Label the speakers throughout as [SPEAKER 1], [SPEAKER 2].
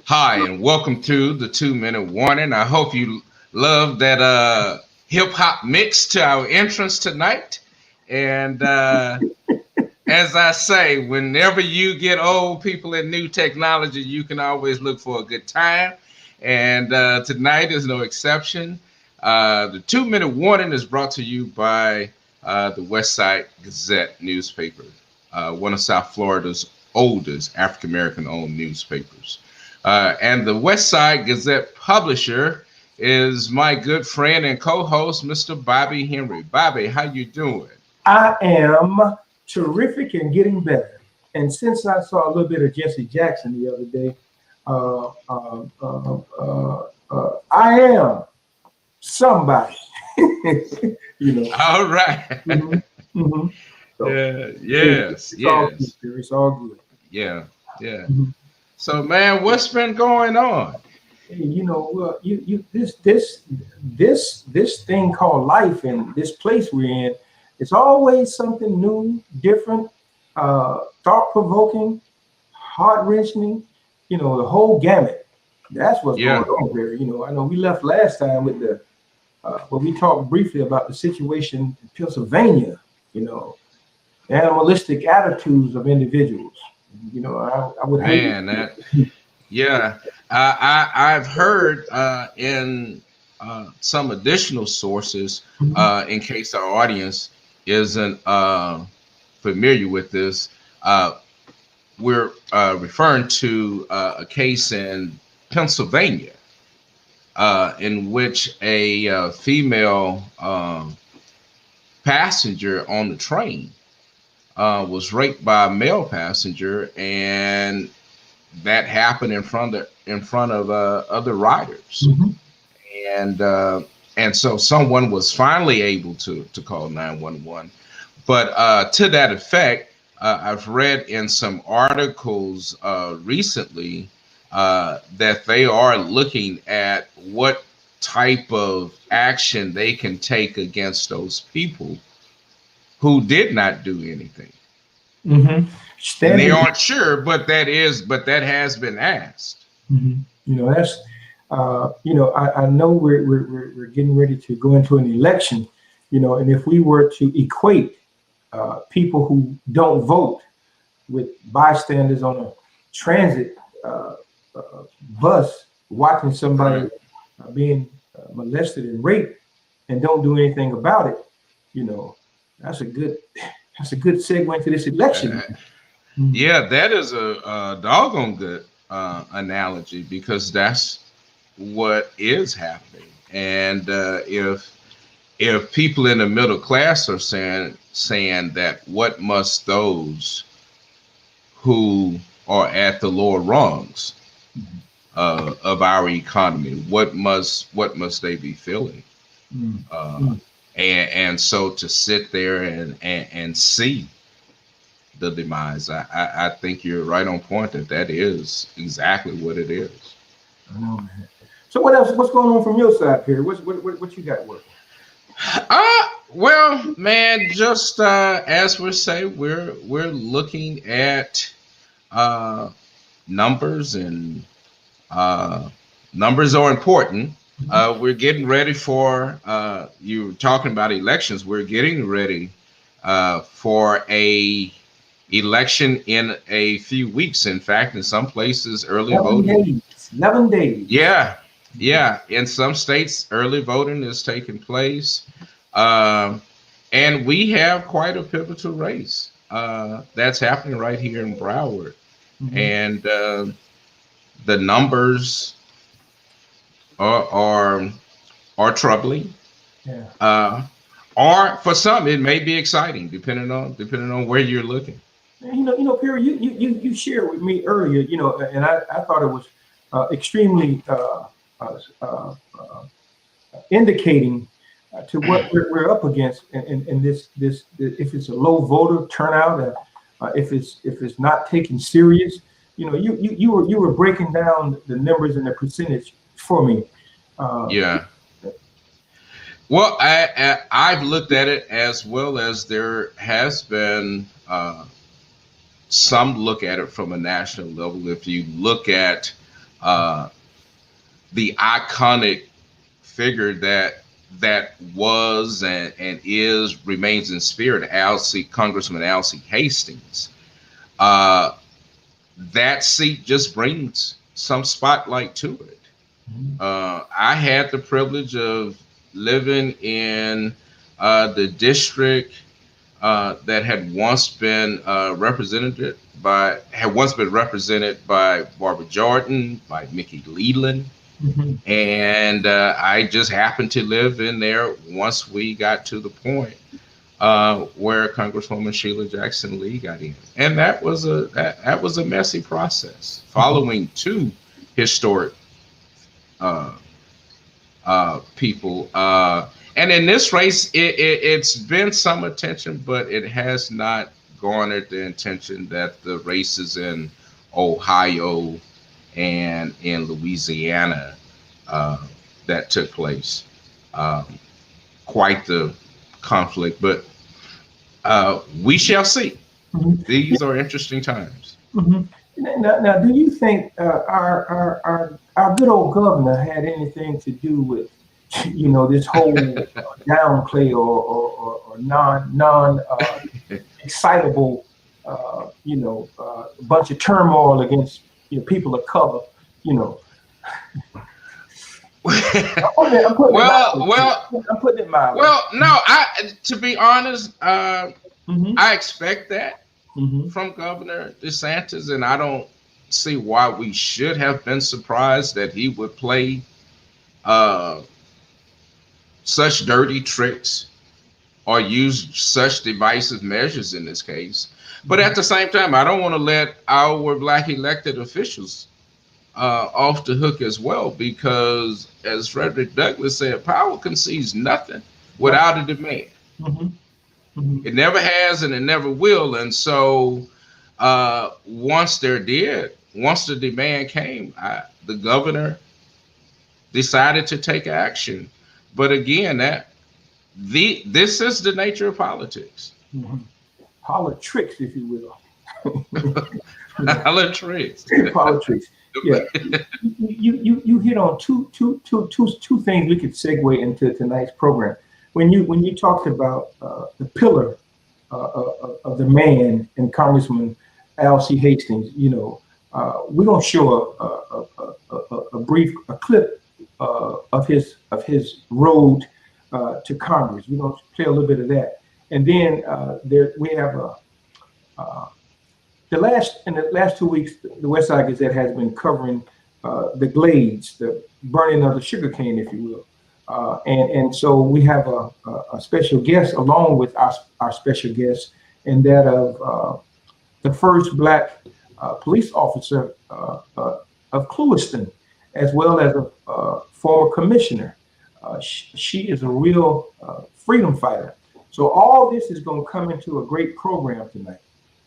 [SPEAKER 1] Hi, and welcome to the 2-minute warning. I hope you love that hip hop mix to our entrance tonight. And as I say, whenever you get old, people in new technology, you can always look for a good time. And tonight is no exception. The 2-minute warning is brought to you by the West Side Gazette newspaper, one of South Florida's oldest African American owned newspapers. And the West Side Gazette publisher is my good friend and co-host, Mr. Bobby Henry. Bobby, how you doing?
[SPEAKER 2] I am terrific and getting better. And since I saw a little bit of Jesse Jackson the other day, I am somebody.
[SPEAKER 1] All right.
[SPEAKER 2] Mm-hmm. Mm-hmm. So,
[SPEAKER 1] yes.
[SPEAKER 2] It's all good.
[SPEAKER 1] Yeah. Mm-hmm. So, man, what's been going on?
[SPEAKER 2] Hey, this thing called life and this place we're in, it's always something new, different, thought-provoking, heart-wrenching, the whole gamut. That's what's going on here. I know we left last time with when we talked briefly about the situation in Pennsylvania, animalistic attitudes of individuals. I would hate
[SPEAKER 1] that. Yeah, I've heard in some additional sources, in case our audience isn't familiar with this, we're referring to a case in Pennsylvania in which a female passenger on the train was raped by a male passenger, and that happened in front of other riders. Mm-hmm. And so someone was finally able to call 911. But to that effect, I've read in some articles recently that they are looking at what type of action they can take against those people who did not do anything.
[SPEAKER 2] Mm-hmm.
[SPEAKER 1] And they aren't sure, but that has been asked.
[SPEAKER 2] Mm-hmm. That's I know we're getting ready to go into an election, and if we were to equate people who don't vote with bystanders on a transit bus watching somebody being molested and raped and don't do anything about it, that's a good segue into this election.
[SPEAKER 1] Yeah, that is a doggone good analogy, because that's what is happening. And if people in the middle class are saying that, what must those who are at the lower rungs of our economy, what must they be feeling? And so to sit there and see the demise, I think you're right on point that is exactly what it is.
[SPEAKER 2] I know, man. So what else? What's going on from your side here? What you got working?
[SPEAKER 1] Well, man, just as we say, we're looking at numbers, and numbers are important. We're getting ready for you were talking about elections. We're getting ready for a election in a few weeks. In fact, in some places, early voting.
[SPEAKER 2] 11 days.
[SPEAKER 1] Yeah. In some states, early voting is taking place. And we have quite a pivotal race that's happening right here in Broward. Mm-hmm. And the numbers are troubling.
[SPEAKER 2] Yeah.
[SPEAKER 1] Or for some, it may be exciting, depending on where you're looking.
[SPEAKER 2] Perry, you shared with me earlier, and I thought it was extremely indicating to what we're up against in this if it's a low voter turnout, if it's not taken serious. You were breaking down the numbers and the percentage for me.
[SPEAKER 1] Yeah. Well, I've looked at it as well as there has been some look at it from a national level. If you look at uh, the iconic figure that was and is remains in spirit, Congressman Alcee Hastings. Uh, that seat just brings some spotlight to it. I had the privilege of living in the district that had once been represented by Barbara Jordan, by Mickey Leland,
[SPEAKER 2] Mhm.
[SPEAKER 1] and I just happened to live in there once we got to the point where Congresswoman Sheila Jackson Lee got in, and that was a messy process following two historic uh, people. And in this race, it's been some attention, but it has not garnered the attention that the races in Ohio and in Louisiana uh, that took place. Um, Quite the conflict, but we shall see.
[SPEAKER 2] Mhm.
[SPEAKER 1] These are interesting times.
[SPEAKER 2] Mhm. Now, do you think our good old governor had anything to do with, this whole downplay or non excitable, bunch of turmoil against people of color? You know, I'm putting it
[SPEAKER 1] well,
[SPEAKER 2] mildly.
[SPEAKER 1] well,
[SPEAKER 2] I'm putting it mildly.
[SPEAKER 1] well. No, to be honest,
[SPEAKER 2] Hmm.
[SPEAKER 1] I expect that
[SPEAKER 2] Hmm.
[SPEAKER 1] from Governor DeSantis, and I don't see why we should have been surprised that he would play uh, such dirty tricks or use such divisive measures in this case. But
[SPEAKER 2] Hmm.
[SPEAKER 1] at the same time, I don't want to let our black elected officials off the hook as well, because as Frederick Douglass said, power concedes nothing
[SPEAKER 2] Right.
[SPEAKER 1] without a demand.
[SPEAKER 2] Hmm. Hmm.
[SPEAKER 1] It never has and it never will. And so once the demand came, the governor decided to take action. But again, this is the nature of politics.
[SPEAKER 2] Hmm. Politics, if you will.
[SPEAKER 1] Politics.
[SPEAKER 2] Politics. Yeah, you hit on two things we could segue into tonight's program. When you talked about the pillar of the man and Congressman Alcee Hastings, we're gonna show a brief clip of his road to Congress. We're gonna play a little bit of that, and then there we have a. In the last 2 weeks, the West Side Gazette has been covering the glades, the burning of the sugarcane, if you will. And so we have a special guest along with our special guest, and that of the first black police officer of Clewiston, as well as a former commissioner. She is a real freedom fighter. So all this is going to come into a great program tonight.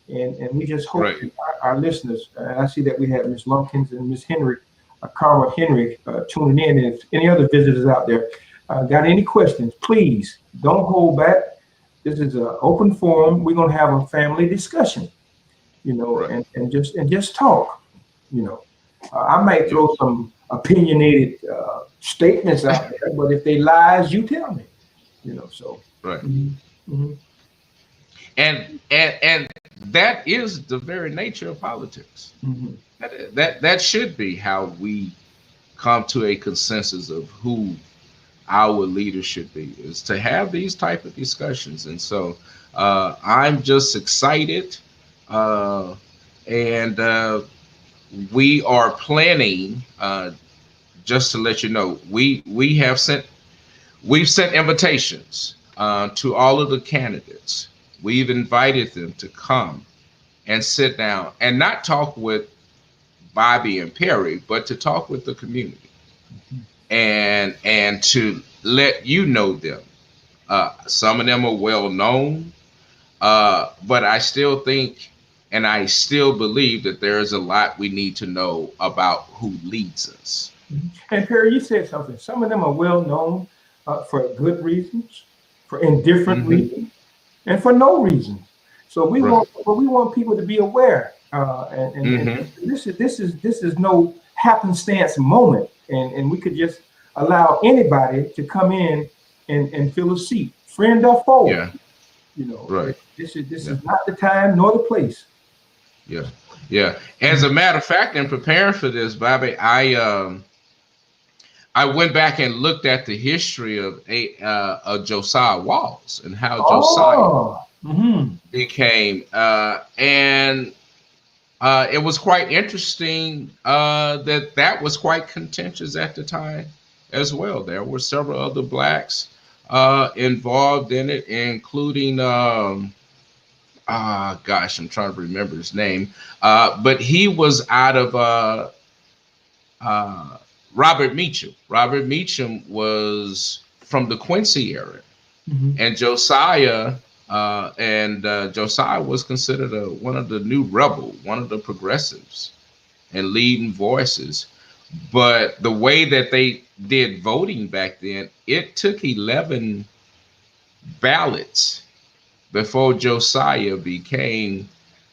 [SPEAKER 2] And we just hope
[SPEAKER 1] Right.
[SPEAKER 2] that our listeners, and I see that we have Miss Lumpkins and Miss Henry, Karma Henry, tuning in. And if any other visitors out there got any questions, please don't hold back. This is an open forum. We're going to have a family discussion,
[SPEAKER 1] Right.
[SPEAKER 2] and just talk. You know, I might
[SPEAKER 1] Yes.
[SPEAKER 2] throw some opinionated statements out there, but if they lies, you tell me. So.
[SPEAKER 1] Right.
[SPEAKER 2] Mhm. Mhm.
[SPEAKER 1] And that is the very nature of politics.
[SPEAKER 2] Mhm.
[SPEAKER 1] That should be how we come to a consensus of who our leader should be, is to have these type of discussions. And so I'm just excited, uh, and we are planning. Just to let you know, we've sent invitations to all of the candidates. We've invited them to come and sit down and not talk with Bobby and Perry, but to talk with the community and to let you know them. Some of them are well known, but I still think And I still believe that there is a lot we need to know about who leads us.
[SPEAKER 2] And Perry, you said something. Some of them are well known for good reasons, for indifferent
[SPEAKER 1] Hmm.
[SPEAKER 2] reasons, and for no reason. So
[SPEAKER 1] Right.
[SPEAKER 2] we want people to be aware, and
[SPEAKER 1] Hmm.
[SPEAKER 2] this is no happenstance moment, and we could just allow anybody to come in and fill a seat, friend or foe.
[SPEAKER 1] Yeah.
[SPEAKER 2] You know,
[SPEAKER 1] Right.
[SPEAKER 2] this
[SPEAKER 1] Yeah.
[SPEAKER 2] is not the time nor the place.
[SPEAKER 1] Yeah. Yeah. As a matter of fact, in preparing for this, Bobby, I went back and looked at the history of Josiah Walls and how Josiah
[SPEAKER 2] Oh, hmm,
[SPEAKER 1] became, and it was quite interesting that was quite contentious at the time as well. There were several other blacks involved in it, including gosh, I'm trying to remember his name, but he was out of uh, Robert Meacham. Robert Meacham was from the Quincy area,
[SPEAKER 2] hmm,
[SPEAKER 1] and Josiah was considered one of the new rebel, one of the progressives and leading voices. But the way that they did voting back then, it took 11 ballots before Josiah became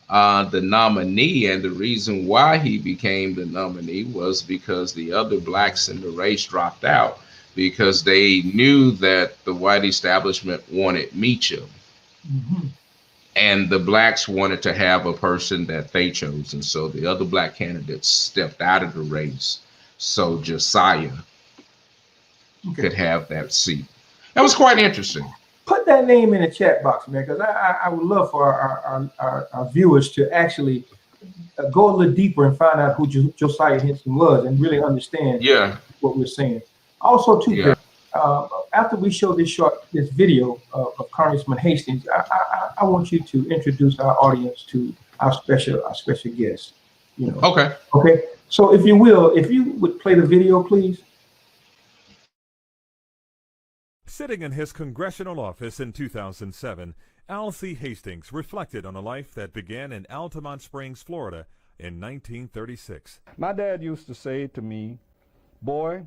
[SPEAKER 1] the nominee. And the reason why he became the nominee was because the other blacks in the race dropped out because they knew that the white establishment wanted Meacham
[SPEAKER 2] hmm.
[SPEAKER 1] and the blacks wanted to have a person that they chose. And so the other black candidates stepped out of the race so Josiah
[SPEAKER 2] Okay.
[SPEAKER 1] could have that seat. That was quite interesting.
[SPEAKER 2] Put that name in the chat box, man, because I would love for our viewers to actually go a little deeper and find out who Josiah Henson was and really understand
[SPEAKER 1] Yeah,
[SPEAKER 2] what we're saying. Also, too,
[SPEAKER 1] yeah.
[SPEAKER 2] Perry, after we show this video of Congressman Hastings, I want you to introduce our audience to our special guest. You know,
[SPEAKER 1] Okay.
[SPEAKER 2] okay. So, if you will, if you would play the video, please.
[SPEAKER 3] Sitting in his congressional office in 2007, Al C. Hastings reflected on a life that began in Altamont Springs, Florida in 1936.
[SPEAKER 4] My dad used to say to me, "Boy,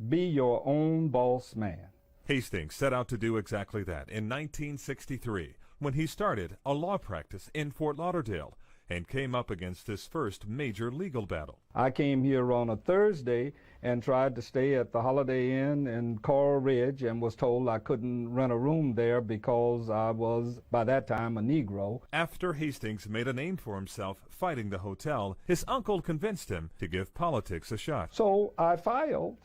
[SPEAKER 4] be your own boss man."
[SPEAKER 3] Hastings set out to do exactly that in 1963 when he started a law practice in Fort Lauderdale and came up against his first major legal battle.
[SPEAKER 4] I came here on a Thursday and tried to stay at the Holiday Inn in Coral Ridge and was told I couldn't rent a room there because I was, by that time, a Negro.
[SPEAKER 3] After Hastings made a name for himself fighting the hotel, his uncle convinced him to give politics a shot.
[SPEAKER 4] So I filed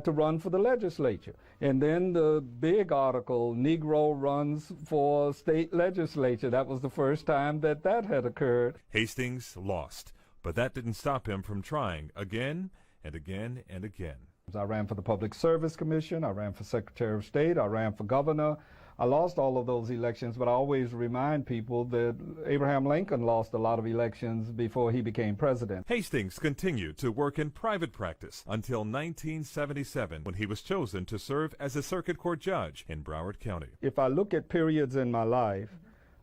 [SPEAKER 4] to run for the legislature. And then the big article, Negro runs for state legislature. That was the first time that had occurred.
[SPEAKER 3] Hastings lost, but that didn't stop him from trying again and again and again.
[SPEAKER 4] I ran for the Public Service Commission, I ran for Secretary of State, I ran for governor. I lost all of those elections, but I always remind people that Abraham Lincoln lost a lot of elections before he became president.
[SPEAKER 3] Hastings continued to work in private practice until 1977 when he was chosen to serve as a circuit court judge in Broward County.
[SPEAKER 4] If I look at periods in my life,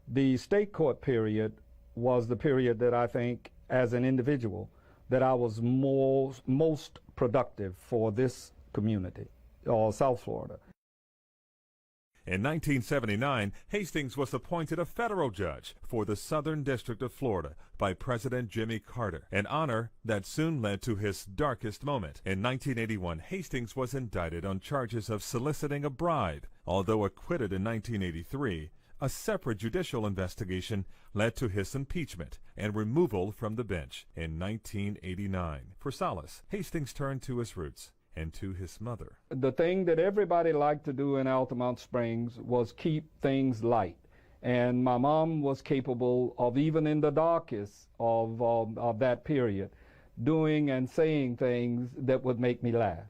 [SPEAKER 4] the state court period was the period that I think, as an individual, that I was most productive for this community, or South Florida.
[SPEAKER 3] In 1979, Hastings was appointed a federal judge for the Southern District of Florida by President Jimmy Carter, an honor that soon led to his darkest moment. In 1981, Hastings was indicted on charges of soliciting a bribe. Although acquitted in 1983, a separate judicial investigation led to his impeachment and removal from the bench in 1989. For solace, Hastings turned to his roots and to his mother.
[SPEAKER 4] The thing that everybody liked to do in Altamont Springs was keep things light. And my mom was capable of, even in the darkest of that period, doing and saying things that would make me laugh.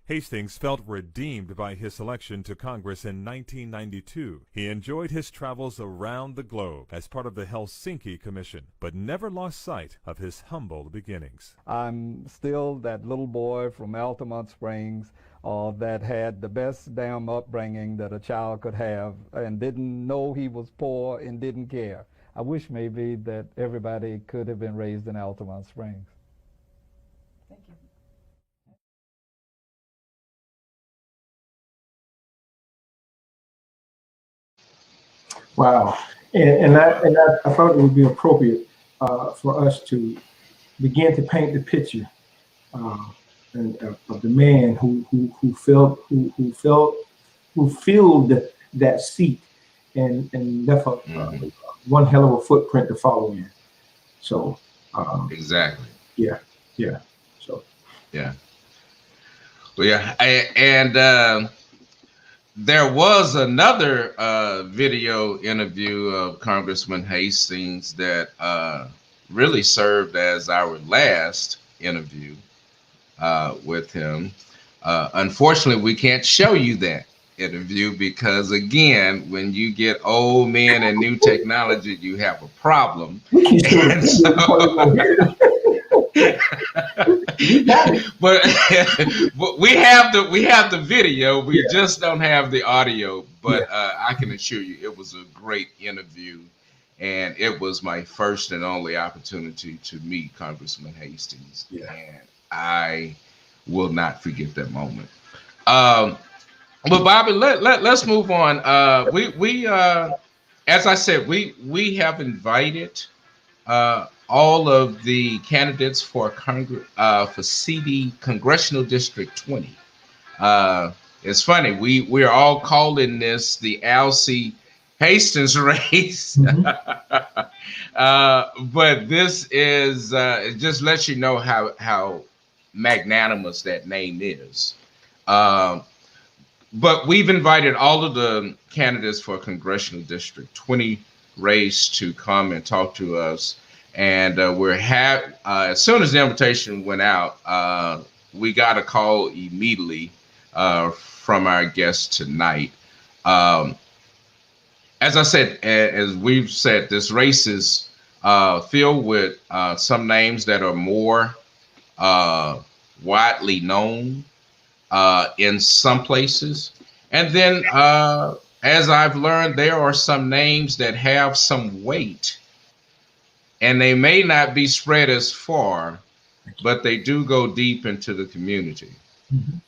[SPEAKER 3] Hastings felt redeemed by his election to Congress in 1992. He enjoyed his travels around the globe as part of the Helsinki Commission, but never lost sight of his humble beginnings.
[SPEAKER 4] I'm still that little boy from Altamont Springs that had the best damn upbringing that a child could have and didn't know he was poor and didn't care. I wish maybe that everybody could have been raised in Altamont Springs.
[SPEAKER 5] Thank you.
[SPEAKER 2] Wow. I thought it would be appropriate for us to begin to paint the picture of the man who filled that seat and left one hell of a footprint to follow in. So
[SPEAKER 1] Exactly.
[SPEAKER 2] yeah. So
[SPEAKER 1] Yeah. Well, yeah. And there was another video interview of Congressman Hastings that really served as our last interview with him. Unfortunately, we can't show you that interview because, again, when you get old men and new technology, you have a problem.
[SPEAKER 2] we can show
[SPEAKER 1] And so,
[SPEAKER 2] we got it.
[SPEAKER 1] but we have the video. We just don't have the audio. But I can assure you, it was a great interview, and it was my first and only opportunity to meet Congressman Hastings, and I will not forget that moment. But Bobby, let's move on. We as I said, we have invited all of the candidates for CD Congressional District 20. It's funny, we're all calling this the Alcee Hastings race. But this is it just lets you know how magnanimous that name is. But we've invited all of the candidates for Congressional District 20 race to come and talk to us. And as soon as the invitation went out, we got a call immediately from our guest tonight. As I said, as we've said, this race is filled with some names that are more widely known in some places. And then, as I've learned, there are some names that have some weight, and they may not be spread as far, but they do go deep into the community.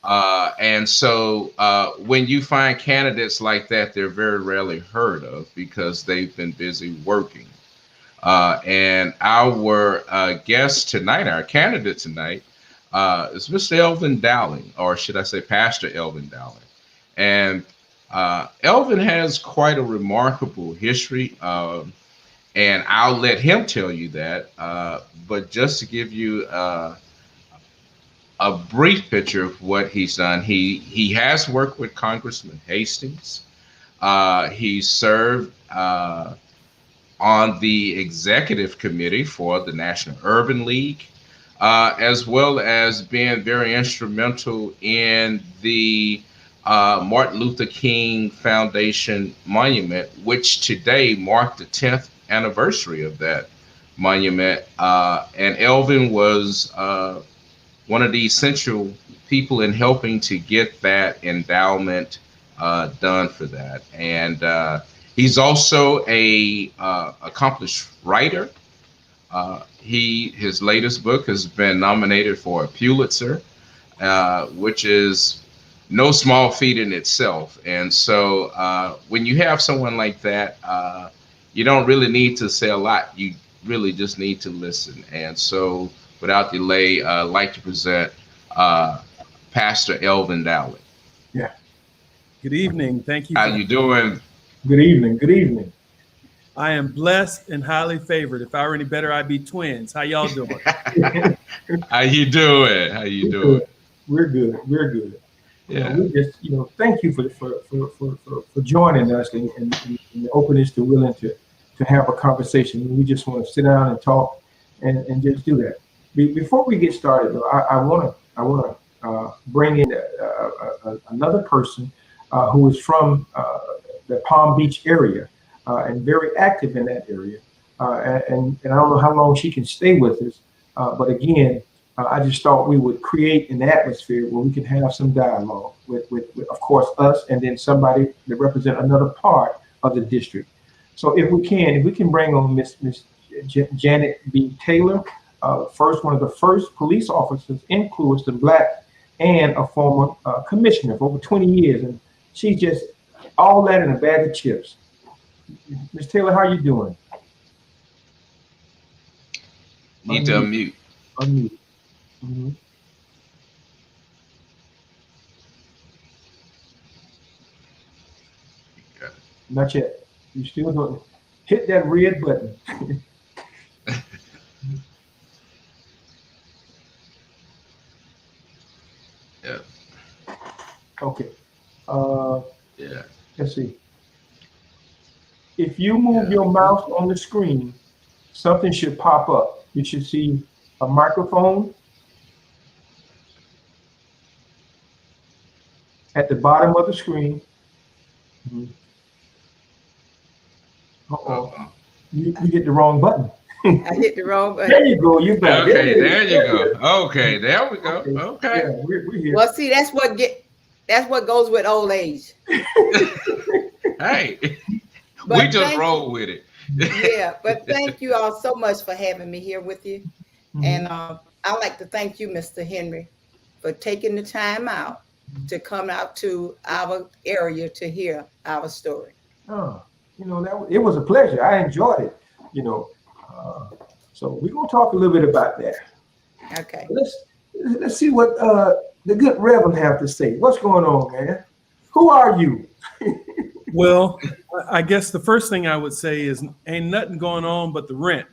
[SPEAKER 1] And so when you find candidates like that, they're very rarely heard of because they've been busy working. And our guest tonight, our candidate tonight, is Mr. Elvin Dowling, or should I say Pastor Elvin Dowling. And Elvin has quite a remarkable history, and I'll let him tell you that. But just to give you a brief picture of what he's done, he has worked with Congressman Hastings. He served on the executive committee for the National Urban League, as well as being very instrumental in the Martin Luther King Foundation monument, which today marked the 10th anniversary of that monument. And Elvin was one of the essential people in helping to get that endowment done for that. And he's also a accomplished writer. His latest book has been nominated for a Pulitzer, which is no small feat in itself. And so when you have someone like that, you don't really need to say a lot. You really just need to listen. And so without delay, I'd like to present Pastor Elvin Dowling.
[SPEAKER 2] Yeah.
[SPEAKER 6] Good evening. Thank you.
[SPEAKER 1] How you doing?
[SPEAKER 2] Good evening. Good evening.
[SPEAKER 6] I am blessed and highly favored. If I were any better, I'd be twins. How y'all doing?
[SPEAKER 1] How you doing? How you doing?
[SPEAKER 2] We're good. We're good.
[SPEAKER 1] Yeah.
[SPEAKER 2] We just, thank you for joining us and the openness to willing to have a conversation. We just want to sit down and talk and just do that. Before we get started, though, I want to bring in another person who is from the Palm Beach area and very active in that area. And I don't know how long she can stay with us, but again, I just thought we would create an atmosphere where we can have some dialogue with of course, us, and then somebody that represent another part of the district. So if we can bring on Miss Janet B. Taylor, one of the first police officers in Clewiston, black, and a former commissioner for over 20 years, and she's just all that in a bag of chips. Miss Taylor, how you doing?
[SPEAKER 1] Need to unmute.
[SPEAKER 2] Unmute. Mm-hmm. Not yet. You still don't hit that red button.
[SPEAKER 1] Yeah.
[SPEAKER 2] Okay.
[SPEAKER 1] Yeah.
[SPEAKER 2] Let's see. If you move your mouse on the screen, something should pop up. You should see a microphone at the bottom of the screen. Mm-hmm. Uh-oh. You hit the wrong button.
[SPEAKER 7] I hit the wrong button.
[SPEAKER 2] There you go. You're back.
[SPEAKER 1] Okay, there you go. Okay, there we go. Okay.
[SPEAKER 2] Yeah, we're here.
[SPEAKER 7] Well, see, that's what goes with old age.
[SPEAKER 1] Hey,
[SPEAKER 7] But
[SPEAKER 1] we just roll with it.
[SPEAKER 7] Yeah, but thank you all so much for having me here with you.
[SPEAKER 2] Mm-hmm.
[SPEAKER 7] And I'd like to thank you, Mr. Henry, for taking the time out to come out to our area to hear our story.
[SPEAKER 2] Oh, it was a pleasure. I enjoyed it. So we're gonna talk a little bit about that.
[SPEAKER 7] Okay.
[SPEAKER 2] Let's see what the good Reverend have to say. What's going on, man? Who are you?
[SPEAKER 6] Well, I guess the first thing I would say is ain't nothing going on but the rent.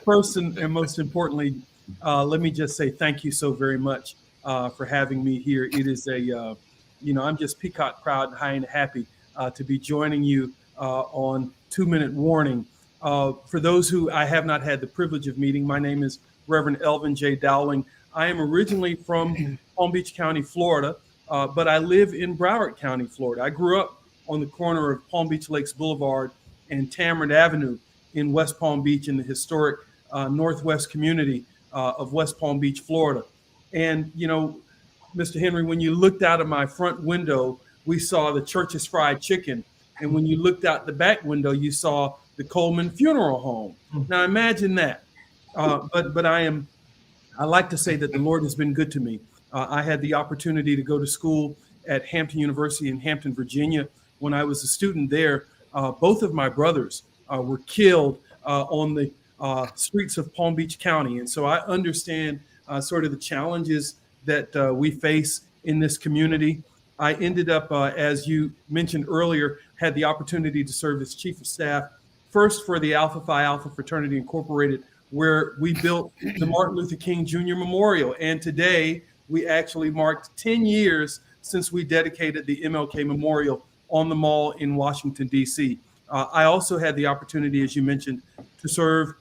[SPEAKER 6] First and most importantly, let me just say thank you so very much for having me here. It is I'm just peacock proud and high and happy to be joining you on 2 Minute Warning. For those who I have not had the privilege of meeting, my name is Reverend Elvin J. Dowling. I am originally from Palm Beach County, Florida, but I live in Broward County, Florida. I grew up on the corner of Palm Beach Lakes Boulevard and Tamarind Avenue in West Palm Beach in the historic Northwest community of West Palm Beach, Florida. And, Mr. Henry, when you looked out of my front window, we saw the Church's Fried Chicken. And when you looked out the back window, you saw the Coleman Funeral Home. Now imagine that. But I like to say that the Lord has been good to me. I had the opportunity to go to school at Hampton University in Hampton, Virginia. When I was a student there, both of my brothers were killed on the streets of Palm Beach County. And so I understand sort of the challenges that we face in this community. I ended up, as you mentioned earlier, had the opportunity to serve as chief of staff, first for the Alpha Phi Alpha Fraternity Incorporated, where we built the Martin Luther King Jr. Memorial. And today we actually marked 10 years since we dedicated the MLK Memorial on the Mall in Washington, D.C. I also had the opportunity, as you mentioned, to serve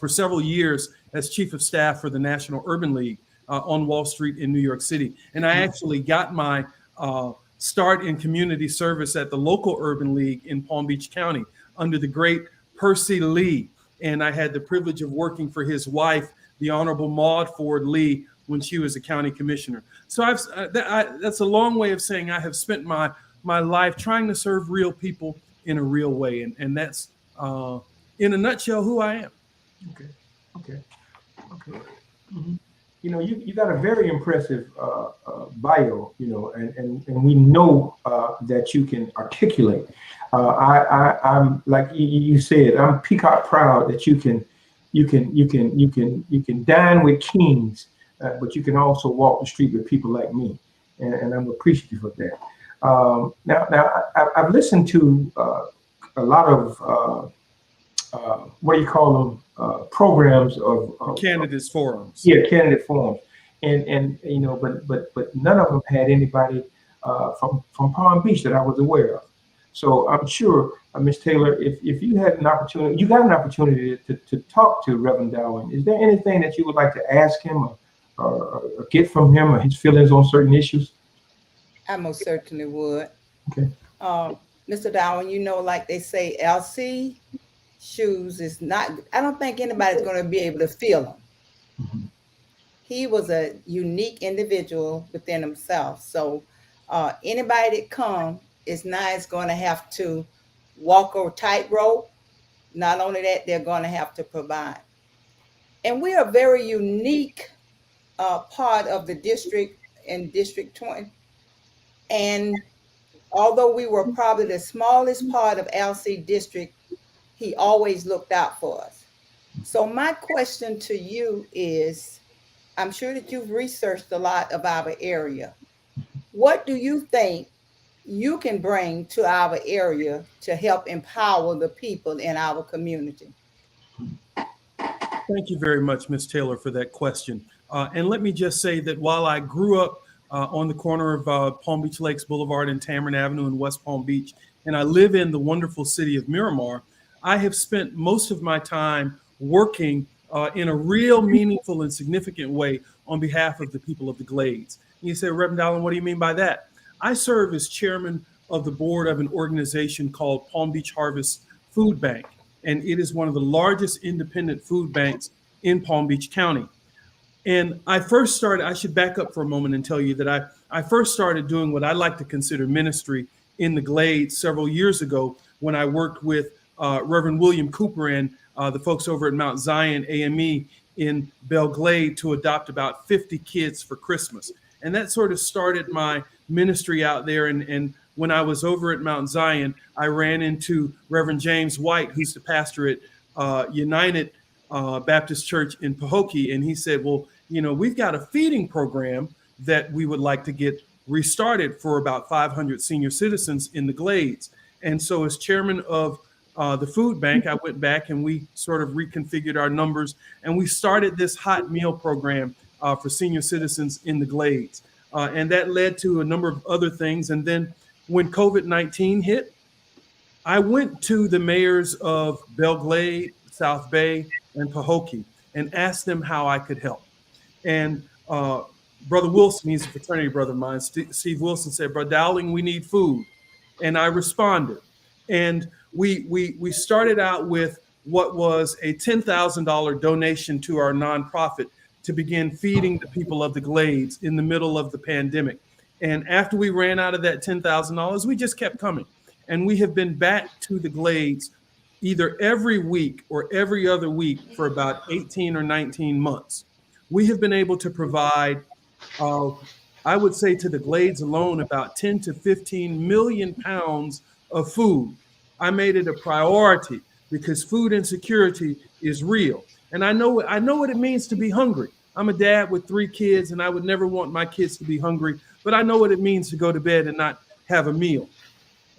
[SPEAKER 6] for several years as chief of staff for the National Urban League on Wall Street in New York City. And I actually got my start in community service at the local Urban League in Palm Beach County under the great Percy Lee. And I had the privilege of working for his wife, the Honorable Maud Ford Lee, when she was a county commissioner. So that's a long way of saying I have spent my life trying to serve real people in a real way. And that's, in a nutshell, who I am.
[SPEAKER 2] Okay. Mm-hmm. You got a very impressive bio, and we know that you can articulate. I'm like you said, I'm peacock proud that you can dine with kings, but you can also walk the street with people like me, and I'm appreciative of that. Now I've listened to a lot of what do you call them? Programs of
[SPEAKER 6] candidates forums.
[SPEAKER 2] Yeah, candidate forums, and but none of them had anybody from Palm Beach that I was aware of. So I'm sure, Ms. Taylor, if you had an opportunity, you got an opportunity to talk to Reverend Dowling. Is there anything that you would like to ask him or get from him, or his feelings on certain issues?
[SPEAKER 7] I most certainly would.
[SPEAKER 2] Okay.
[SPEAKER 7] Mr. Dowling, like they say, LC shoes is not, I don't think anybody's going to be able to feel him. Mm-hmm. He was a unique individual within himself. So anybody that come is now is going to have to walk a tightrope. Not only that, they're going to have to provide. And we are a very unique part of the district in District 20. And although we were probably the smallest part of LC District, he always looked out for us. So my question to you is, I'm sure that you've researched a lot of our area. What do you think you can bring to our area to help empower the people in our community?
[SPEAKER 6] Thank you very much, Ms. Taylor, for that question. And let me just say that while I grew up on the corner of Palm Beach Lakes Boulevard and Tamarind Avenue in West Palm Beach, and I live in the wonderful city of Miramar, I have spent most of my time working in a real meaningful and significant way on behalf of the people of the Glades. And you say, Reverend Dowling, what do you mean by that? I serve as chairman of the board of an organization called Palm Beach Harvest Food Bank, and it is one of the largest independent food banks in Palm Beach County. And I should back up for a moment and tell you that I first started doing what I like to consider ministry in the Glades several years ago when I worked with Reverend William Cooper and the folks over at Mount Zion AME in Belle Glade to adopt about 50 kids for Christmas. And that sort of started my ministry out there. And when I was over at Mount Zion, I ran into Reverend James White, who's the pastor at United Baptist Church in Pahokee. And he said, well, you know, we've got a feeding program that we would like to get restarted for about 500 senior citizens in the Glades. And so as chairman of the food bank, I went back and we sort of reconfigured our numbers, and we started this hot meal program for senior citizens in the Glades. And that led to a number of other things. And then when COVID-19 hit, I went to the mayors of Belle Glade, South Bay, and Pahokee and asked them how I could help. And Brother Wilson, he's a fraternity brother of mine, Steve Wilson said, Brother Dowling, we need food. And I responded. And we started out with what was a $10,000 donation to our nonprofit to begin feeding the people of the Glades in the middle of the pandemic. And after we ran out of that $10,000, we just kept coming. And we have been back to the Glades either every week or every other week for about 18 or 19 months. We have been able to provide, I would say to the Glades alone, about 10 to 15 million pounds of food. I made it a priority because food insecurity is real. And I know what it means to be hungry. I'm a dad with 3 kids, and I would never want my kids to be hungry, but I know what it means to go to bed and not have a meal.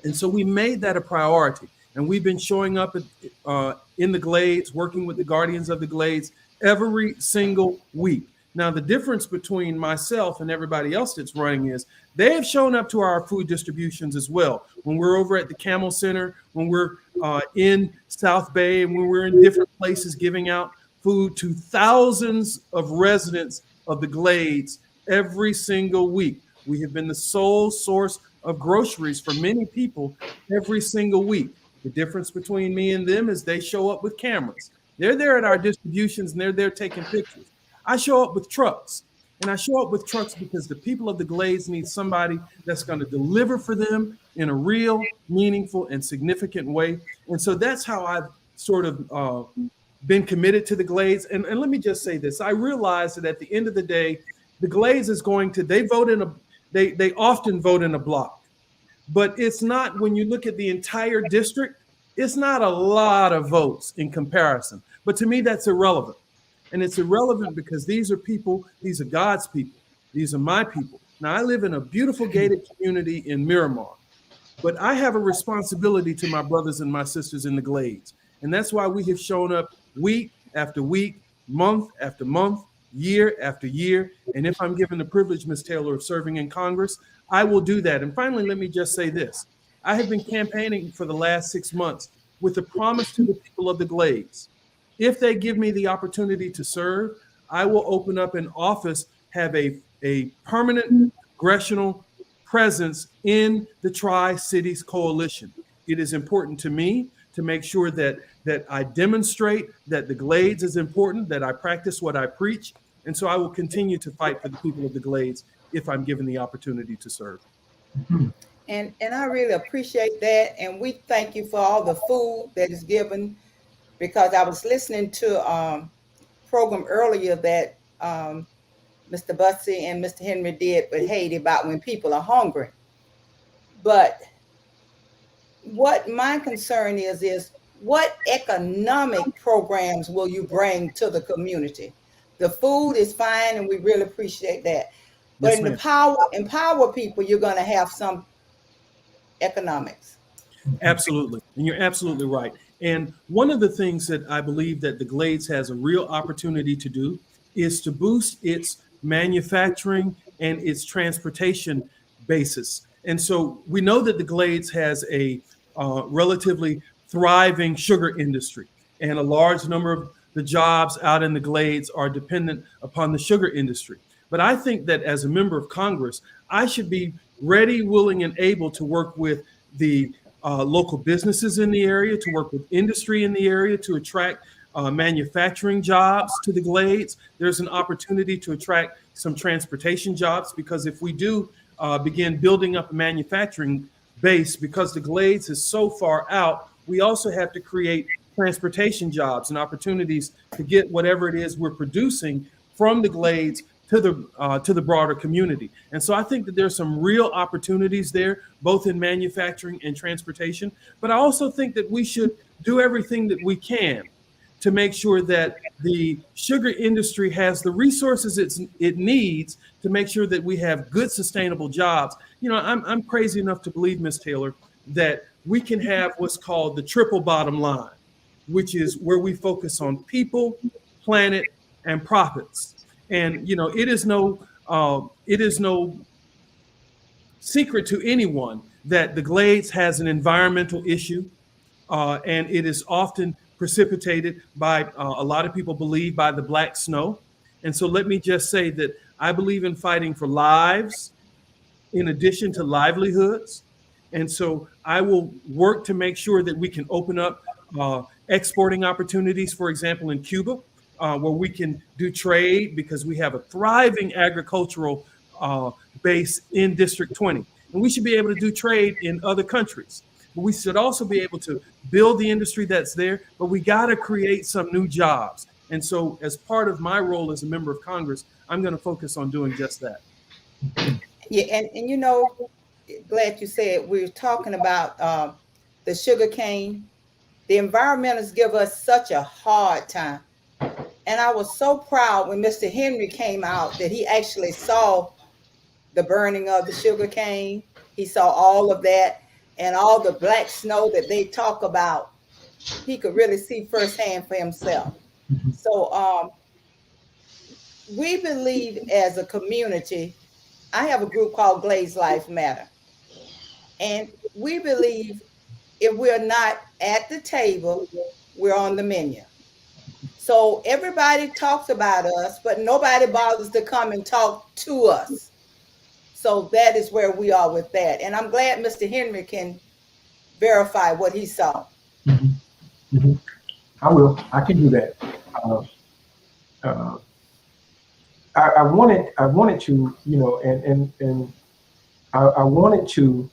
[SPEAKER 6] And so we made that a priority. And we've been showing up in the Glades, working with the Guardians of the Glades every single week. Now, the difference between myself and everybody else that's running is they have shown up to our food distributions as well. When we're over at the Camel Center, when we're in South Bay, and when we're in different places giving out food to thousands of residents of the Glades every single week. We have been the sole source of groceries for many people every single week. The difference between me and them is they show up with cameras. They're there at our distributions and they're there taking pictures. I show up with trucks, and I show up with trucks because the people of the Glades need somebody that's going to deliver for them in a real, meaningful, and significant way. And so that's how I've sort of been committed to the Glades. And let me just say this. I realize that at the end of the day, the Glades is going to, they often vote in a block. But it's not, when you look at the entire district, it's not a lot of votes in comparison. But to me, that's irrelevant. And it's irrelevant because these are people, these are God's people. These are my people. Now, I live in a beautiful gated community in Miramar, but I have a responsibility to my brothers and my sisters in the Glades. And that's why we have shown up week after week, month after month, year after year. And if I'm given the privilege, Ms. Taylor, of serving in Congress, I will do that. And finally, let me just say this. I have been campaigning for the last 6 months with the promise to the people of the Glades. If they give me the opportunity to serve, I will open up an office, have a permanent congressional presence in the Tri-Cities Coalition. It is important to me to make sure that I demonstrate that the Glades is important, that I practice what I preach. And so I will continue to fight for the people of the Glades if I'm given the opportunity to serve.
[SPEAKER 7] And I really appreciate that. And we thank you for all the food that is given, because I was listening to program earlier that Mr. Butsy and Mr. Henry did with Haiti about when people are hungry. But what my concern is what economic programs will you bring to the community? The food is fine, and we really appreciate that. But
[SPEAKER 6] Yes,
[SPEAKER 7] in the
[SPEAKER 6] ma'am.
[SPEAKER 7] empower people, you're going to have some economics.
[SPEAKER 6] Absolutely. And you're absolutely right. And one of the things that I believe that the Glades has a real opportunity to do is to boost its manufacturing and its transportation basis. And so we know that the Glades has a relatively thriving sugar industry, and a large number of the jobs out in the Glades are dependent upon the sugar industry. But I think that as a member of Congress, I should be ready, willing, and able to work with the local businesses in the area, to work with industry in the area, to attract manufacturing jobs to the Glades. There's an opportunity to attract some transportation jobs, because if we do begin building up a manufacturing base, because the Glades is so far out, we also have to create transportation jobs and opportunities to get whatever it is we're producing from the Glades to the broader community. And so I think that there's some real opportunities there, both in manufacturing and transportation. But I also think that we should do everything that we can to make sure that the sugar industry has the resources it needs to make sure that we have good, sustainable jobs. You know, I'm crazy enough to believe, Ms. Taylor, that we can have what's called the triple bottom line, which is where we focus on people, planet, and profits. And you know, it is no secret to anyone that the Glades has an environmental issue, and it is often precipitated by a lot of people believe by the black snow. And so let me just say that I believe in fighting for lives in addition to livelihoods. And so I will work to make sure that we can open up exporting opportunities, for example, in Cuba, where we can do trade, because we have a thriving agricultural base in District 20. And we should be able to do trade in other countries. But we should also be able to build the industry that's there, but we got to create some new jobs. And so as part of my role as a member of Congress, I'm going to focus on doing just that.
[SPEAKER 7] Yeah, and you know, glad you said we're talking about the sugar cane. The environmentalists give us such a hard time. And I was so proud when Mr. Henry came out that he actually saw the burning of the sugar cane. He saw all of that, and all the black snow that they talk about. He could really see firsthand for himself. So we believe as a community, I have a group called Glades Life Matter. And we believe if we're not at the table, we're on the menu. So everybody talks about us, but nobody bothers to come and talk to us. So that is where we are with that. And I'm glad Mr. Henry can verify what he saw.
[SPEAKER 2] Mm-hmm. Mm-hmm. I will. I can do that. I wanted to, you know, and I wanted to,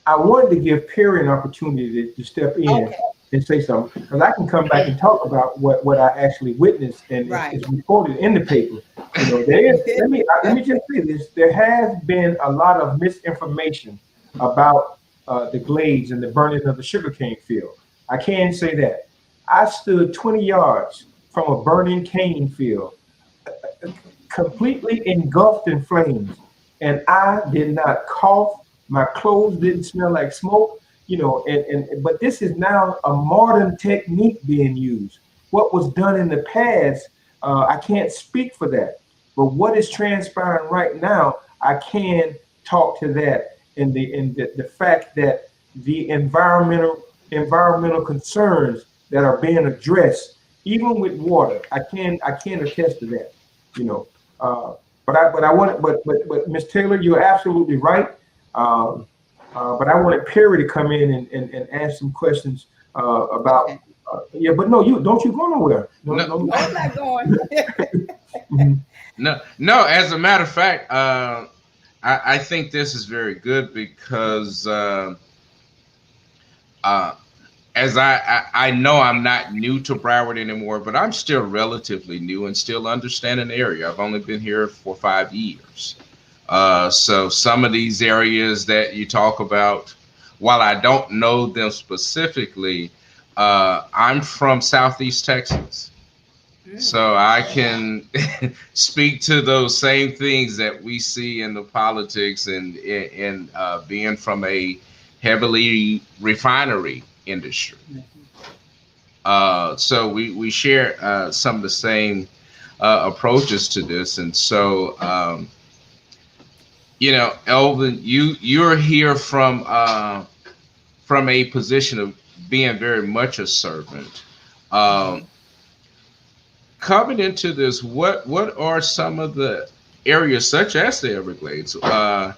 [SPEAKER 2] I wanted to give Perry an opportunity to step in and say something, because I can come back and talk about what I actually witnessed and is reported in the paper. You know, there is, let me just say this: there has been a lot of misinformation about the Glades and the burning of the sugarcane field. I can say that. I stood 20 yards from a burning cane field, completely engulfed in flames, and I did not cough. My clothes didn't smell like smoke, you know, but this is now a modern technique being used. What was done in the past, I can't speak for that. But what is transpiring right now, I can talk to that, and the fact that the environmental concerns that are being addressed, even with water, I can attest to that, you know. But Ms. Taylor, you're absolutely right. But I wanted Perry to come in and ask some questions about. Yeah, but no, you don't go nowhere.
[SPEAKER 7] No, I'm not going.
[SPEAKER 2] Mm-hmm.
[SPEAKER 1] No, no. As a matter of fact, I think this is very good because uh, as I know I'm not new to Broward anymore, but I'm still relatively new and still understanding the area. I've only been here for 5 years. So some of these areas that you talk about, while I don't know them specifically, I'm from Southeast Texas. So I can speak to those same things that we see in the politics and in being from a heavily refinery industry. So we share some of the same approaches to this, and so Elvin, you're here from a position of being very much a servant. Um, Coming into this, what are some of the areas such as the Everglades? Uh,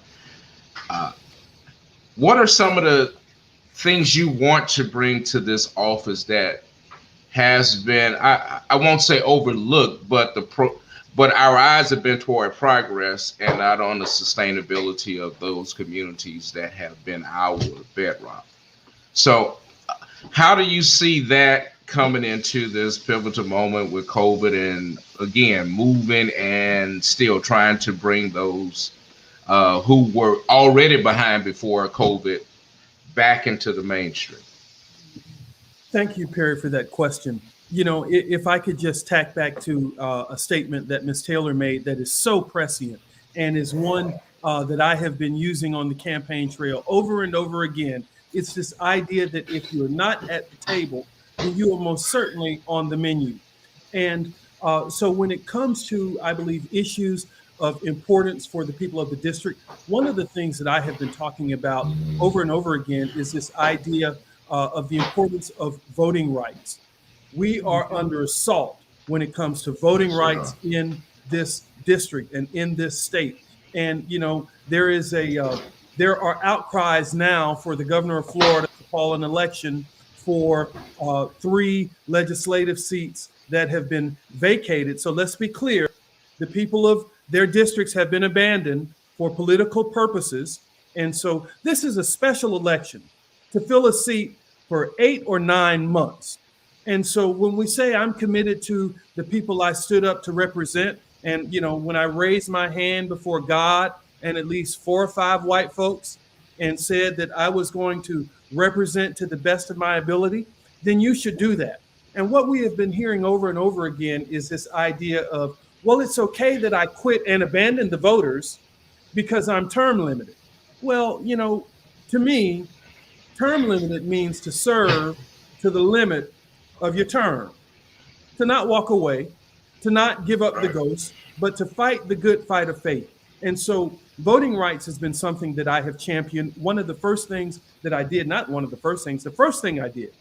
[SPEAKER 1] what are some of the things you want to bring to this office that has been I won't say overlooked, but but our eyes have been toward progress and not on the sustainability of those communities that have been our bedrock. So how do you see that coming into this pivotal moment with COVID and again moving and still trying to bring those who were already behind before COVID back into the mainstream?
[SPEAKER 6] Thank you, Perry, for that question. If I could just tack back to a statement that Ms. Taylor made that is so prescient and is one that I have been using on the campaign trail over and over again. It's this idea that if you're not at the table, then you are most certainly on the menu. And so when it comes to, I believe, issues of importance for the people of the district, one of the things that I have been talking about over and over again is this idea of the importance of voting rights. We are under assault when it comes to voting rights in this district and in this state. And there are outcries now for the governor of Florida to call an election for 3 legislative seats that have been vacated. So let's be clear, the people of their districts have been abandoned for political purposes. And so this is a special election to fill a seat for 8 or 9 months. And so when we say I'm committed to the people I stood up to represent, and when I raised my hand before God and at least 4 or 5 white folks and said that I was going to represent to the best of my ability, then you should do that. And what we have been hearing over and over again is this idea of, well, it's okay that I quit and abandon the voters because I'm term limited. Well, to me, term limited means to serve to the limit of your term, to not walk away, to not give up the ghost, but to fight the good fight of faith. And so voting rights has been something that I have championed. One of the first things that I did, not one of the first things, the first thing I did,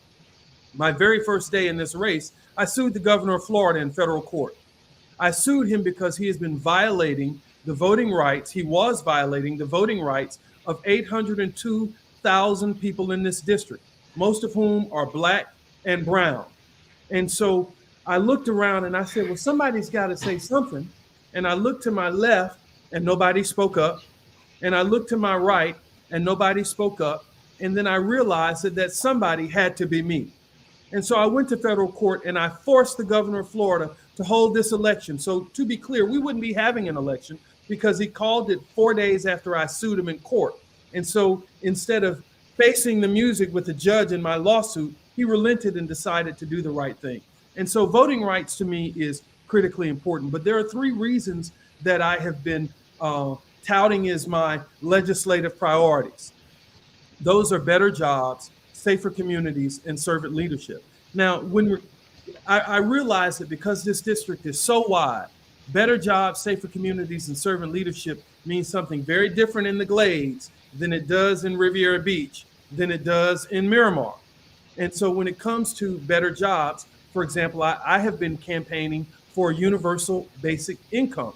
[SPEAKER 6] my very first day in this race, I sued the governor of Florida in federal court. I sued him because he has been violating the voting rights. He was violating the voting rights of 802,000 people in this district, most of whom are Black and brown. And so I looked around and I said, well, somebody's got to say something. And I looked to my left and nobody spoke up. And I looked to my right and nobody spoke up. And then I realized that somebody had to be me. And so I went to federal court and I forced the governor of Florida to hold this election. So to be clear, we wouldn't be having an election because he called it 4 days after I sued him in court. And so instead of facing the music with the judge in my lawsuit, he relented and decided to do the right thing. And so voting rights to me is critically important. But there are 3 reasons that I have been touting as my legislative priorities. Those are better jobs, safer communities, and servant leadership. Now, I realize that because this district is so wide, better jobs, safer communities, and servant leadership means something very different in the Glades than it does in Riviera Beach, than it does in Miramar. And so when it comes to better jobs, for example, I have been campaigning for universal basic income,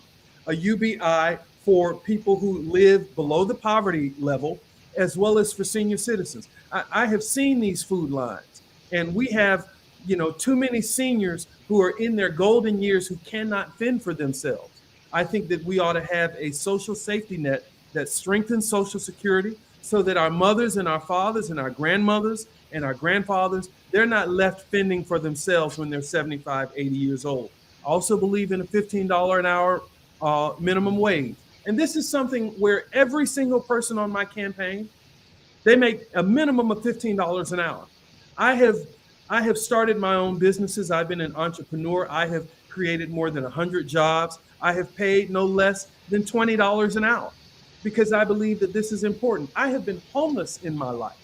[SPEAKER 6] a UBI for people who live below the poverty level, as well as for senior citizens. I have seen these food lines, and we have, too many seniors who are in their golden years who cannot fend for themselves. I think that we ought to have a social safety net that strengthens Social Security so that our mothers and our fathers and our grandmothers and our grandfathers, they're not left fending for themselves when they're 75, 80 years old. I also believe in a $15 an hour minimum wage. And this is something where every single person on my campaign, they make a minimum of $15 an hour. I have started my own businesses. I've been an entrepreneur. I have created more than 100 jobs. I have paid no less than $20 an hour because I believe that this is important. I have been homeless in my life.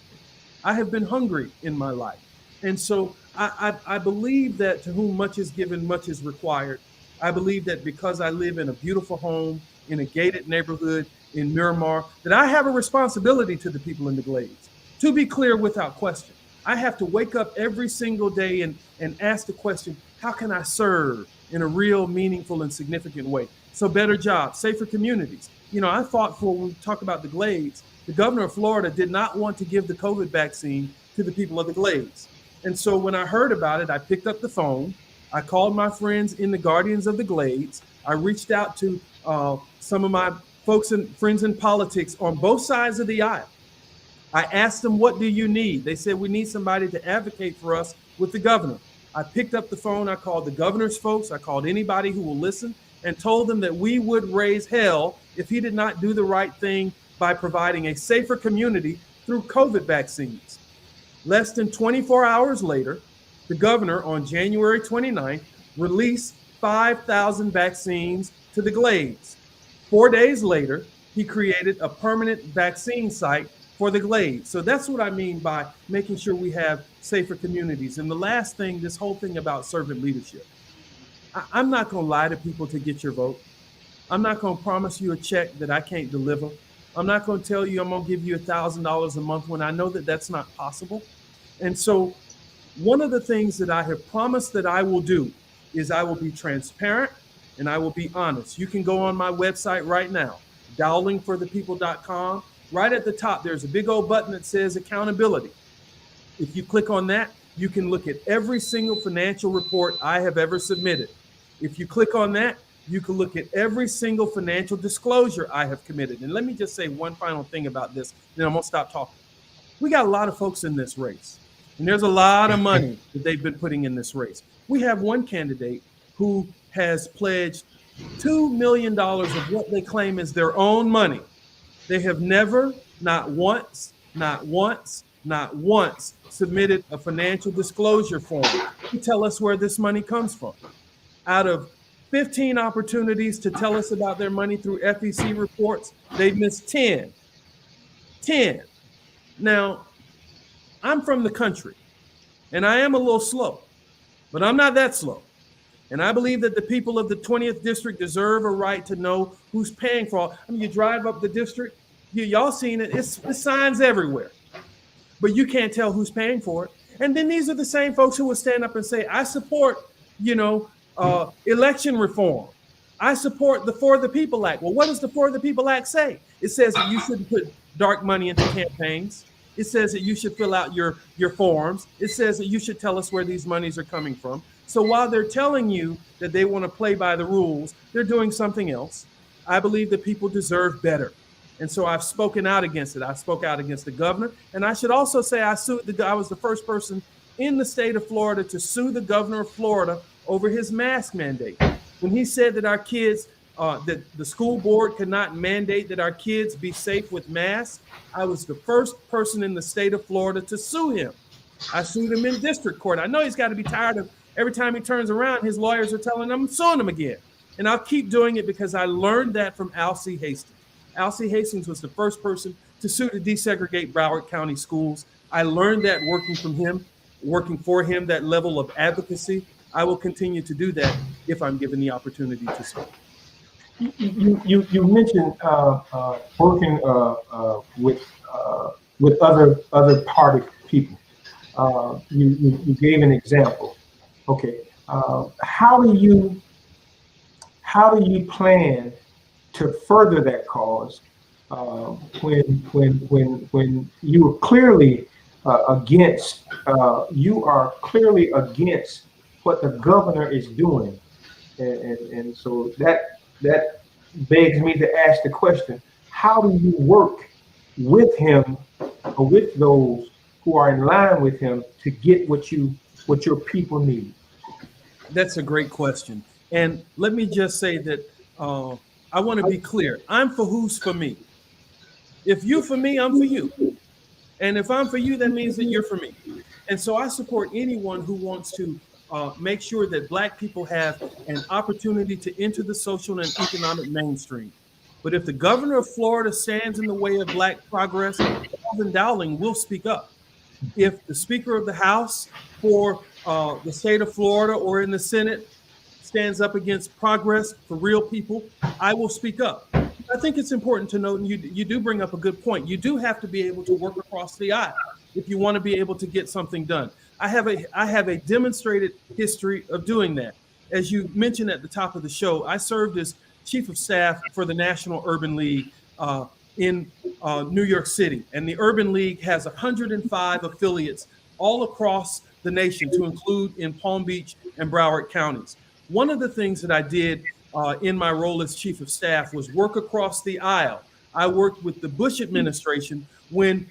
[SPEAKER 6] I have been hungry in my life. And so I believe that to whom much is given, much is required. I believe that because I live in a beautiful home, in a gated neighborhood in Miramar, that I have a responsibility to the people in the Glades. To be clear, without question, I have to wake up every single day and ask the question, how can I serve in a real, meaningful, and significant way? So better jobs, safer communities. You know, I fought for, when we talk about the Glades, the governor of Florida did not want to give the COVID vaccine to the people of the Glades. And so when I heard about it, I picked up the phone. I called my friends in the Guardians of the Glades. I reached out to some of my folks and friends in politics on both sides of the aisle. I asked them, what do you need? They said, we need somebody to advocate for us with the governor. I picked up the phone. I called the governor's folks. I called anybody who will listen and told them that we would raise hell if he did not do the right thing by providing a safer community through COVID vaccines. Less than 24 hours later, the governor on January 29th released 5,000 vaccines to the Glades. 4 days later, he created a permanent vaccine site for the Glades. So that's what I mean by making sure we have safer communities. And the last thing, this whole thing about servant leadership. I'm not going to lie to people to get your vote. I'm not going to promise you a check that I can't deliver. I'm not going to tell you I'm going to give you $1,000 a month when I know that that's not possible. And so one of the things that I have promised that I will do is I will be transparent and I will be honest. You can go on my website right now, dowlingforthepeople.com. Right at the top, there's a big old button that says accountability. If you click on that, you can look at every single financial report I have ever submitted. If you click on that, you can look at every single financial disclosure I have committed. And let me just say one final thing about this, then I'm going to stop talking. We got a lot of folks in this race, and there's a lot of money that they've been putting in this race. We have one candidate who has pledged $2 million of what they claim is their own money. They have never, not once, submitted a financial disclosure form to tell us where this money comes from. Out of 15 opportunities to tell us about their money through FEC reports, they've missed 10. 10. Now, I'm from the country, and I am a little slow, but I'm not that slow. And I believe that the people of the 20th district deserve a right to know who's paying for all. I mean, you drive up the district, y'all seen it, it's signs everywhere, but you can't tell who's paying for it. And then these are the same folks who will stand up and say, I support, election reform. I support the For the People Act. Well, what does the For the People Act say? It says that you shouldn't put dark money into campaigns. It says that you should fill out your forms. It says that you should tell us where these monies are coming from. So while they're telling you that they want to play by the rules, they're doing something else. I believe that people deserve better. And so I've spoken out against it. I spoke out against the governor. And I should also say I was the first person in the state of Florida to sue the governor of Florida over his mask mandate. When he said that our kids, that the school board could not mandate that our kids be safe with masks, I was the first person in the state of Florida to sue him. I sued him in district court. I know he's got to be tired of every time he turns around, his lawyers are telling him I'm suing him again. And I'll keep doing it because I learned that from Alcee Hastings. Alcee Hastings was the first person to sue to desegregate Broward County schools. I learned that working for him, that level of advocacy. I will continue to do that if I'm given the opportunity to speak.
[SPEAKER 2] You mentioned working with other party people. You gave an example. Okay, how do you plan to further that cause when you are clearly against what the governor is doing, and so that that begs me to ask the question, how do you work with him or with those who are in line with him to get what your people need?
[SPEAKER 6] That's a great question. And let me just say that I want to be clear. I'm for who's for me. If you for me, I'm for you. And if I'm for you, that means that you're for me. And so I support anyone who wants to make sure that Black people have an opportunity to enter the social and economic mainstream. But if the governor of Florida stands in the way of Black progress, Elvin Dowling will speak up. If the Speaker of the House for the state of Florida or in the Senate stands up against progress for real people, I will speak up. I think it's important to note, and you do bring up a good point. You do have to be able to work across the aisle if you want to be able to get something done. I have a demonstrated history of doing that. As you mentioned at the top of the show, I served as chief of staff for the National Urban League in New York City. And the Urban League has 105 affiliates all across the nation, to include in Palm Beach and Broward counties. One of the things that I did in my role as chief of staff was work across the aisle. I worked with the Bush administration when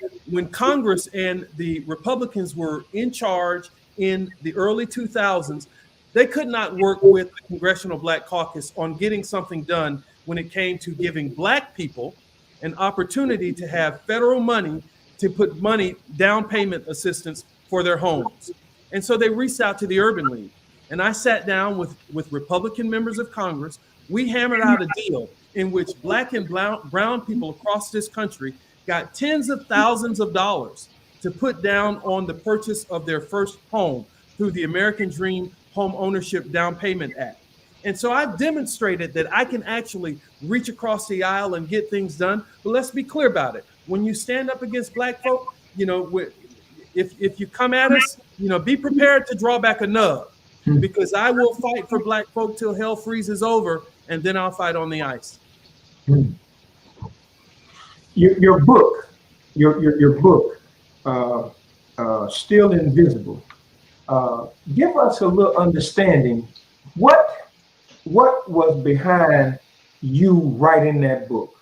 [SPEAKER 6] Congress and the Republicans were in charge in the early 2000s. They could not work with the Congressional Black Caucus on getting something done when it came to giving Black people an opportunity to have federal money to put money, down payment assistance for their homes. And so they reached out to the Urban League. And I sat down with Republican members of Congress. We hammered out a deal in which Black and brown people across this country got tens of thousands of dollars to put down on the purchase of their first home through the American Dream Home Ownership Down Payment Act. And so I've demonstrated that I can actually reach across the aisle and get things done. But let's be clear about it. When you stand up against Black folk, if you come at us, be prepared to draw back a nub, because I will fight for Black folk till hell freezes over, and then I'll fight on the ice.
[SPEAKER 2] Your book, Still Invisible. Give us a little understanding. What was behind you writing that book?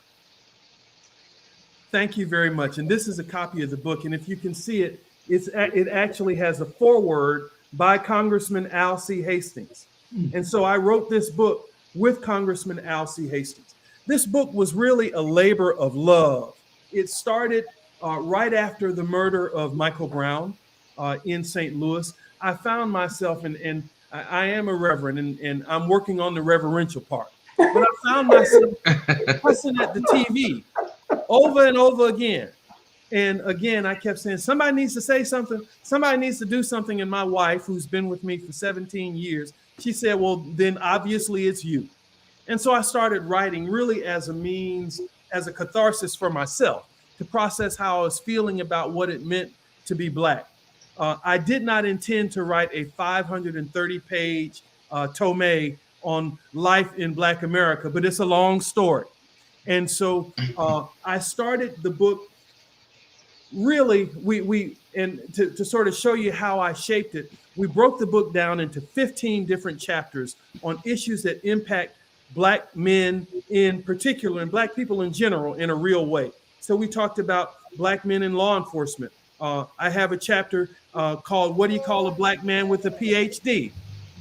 [SPEAKER 6] Thank you very much. And this is a copy of the book. And if you can see it, it actually has a foreword by Congressman Al C. Hastings. And so I wrote this book with Congressman Al C. Hastings. This book was really a labor of love. It started right after the murder of Michael Brown in St. Louis. I found myself, and I am a reverend, and I'm working on the reverential part. But I found myself fussing at the TV over and over again. And again, I kept saying, somebody needs to say something. Somebody needs to do something. And my wife, who's been with me for 17 years, she said, well, then obviously it's you. And so I started writing really as a means, as a catharsis for myself, to process how I was feeling about what it meant to be Black. I did not intend to write a 530-page tome on life in Black America, but it's a long story. And so I started the book. Really, to sort of show you how I shaped it, we broke the book down into 15 different chapters on issues that impact Black men in particular and Black people in general in a real way. So we talked about Black men in law enforcement. I have a chapter called What Do You Call a Black Man with a PhD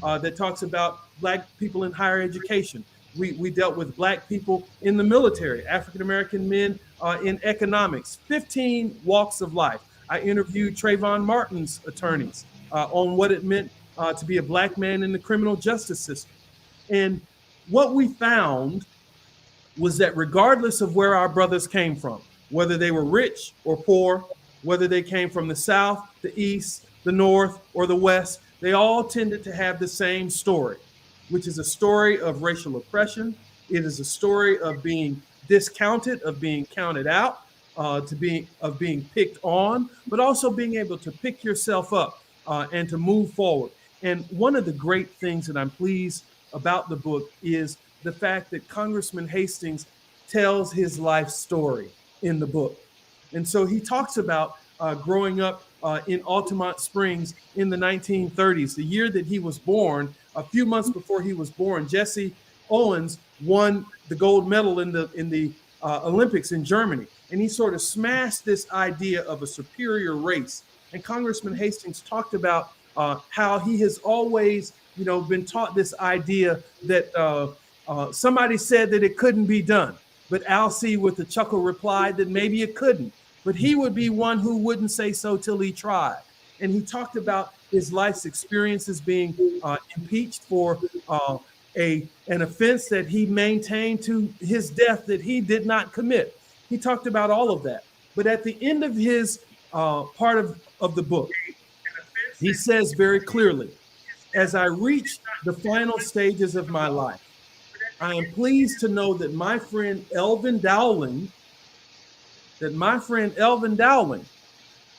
[SPEAKER 6] that talks about Black people in higher education. We dealt with Black people in the military, African-American men in economics, 15 walks of life. I interviewed Trayvon Martin's attorneys on what it meant to be a Black man in the criminal justice system. And what we found was that regardless of where our brothers came from, whether they were rich or poor, whether they came from the South, the East, the North, or the West, they all tended to have the same story, which is a story of racial oppression. It is a story of being discounted, of being counted out, of being picked on, but also being able to pick yourself up and to move forward. And one of the great things that I'm pleased about the book is the fact that Congressman Hastings tells his life story in the book. And so he talks about growing up in Altamont Springs in the 1930s, the year that he was born. A few months before he was born, Jesse Owens won the gold medal in the Olympics in Germany, and he sort of smashed this idea of a superior race. And Congressman Hastings talked about how he has always, been taught this idea that somebody said that it couldn't be done, but Alcee with a chuckle replied that maybe it couldn't, but he would be one who wouldn't say so till he tried. And he talked about his life's experiences being impeached for an offense that he maintained to his death that he did not commit. He talked about all of that. But at the end of his part of the book, he says very clearly, as I reach the final stages of my life, I am pleased to know that my friend Elvin Dowling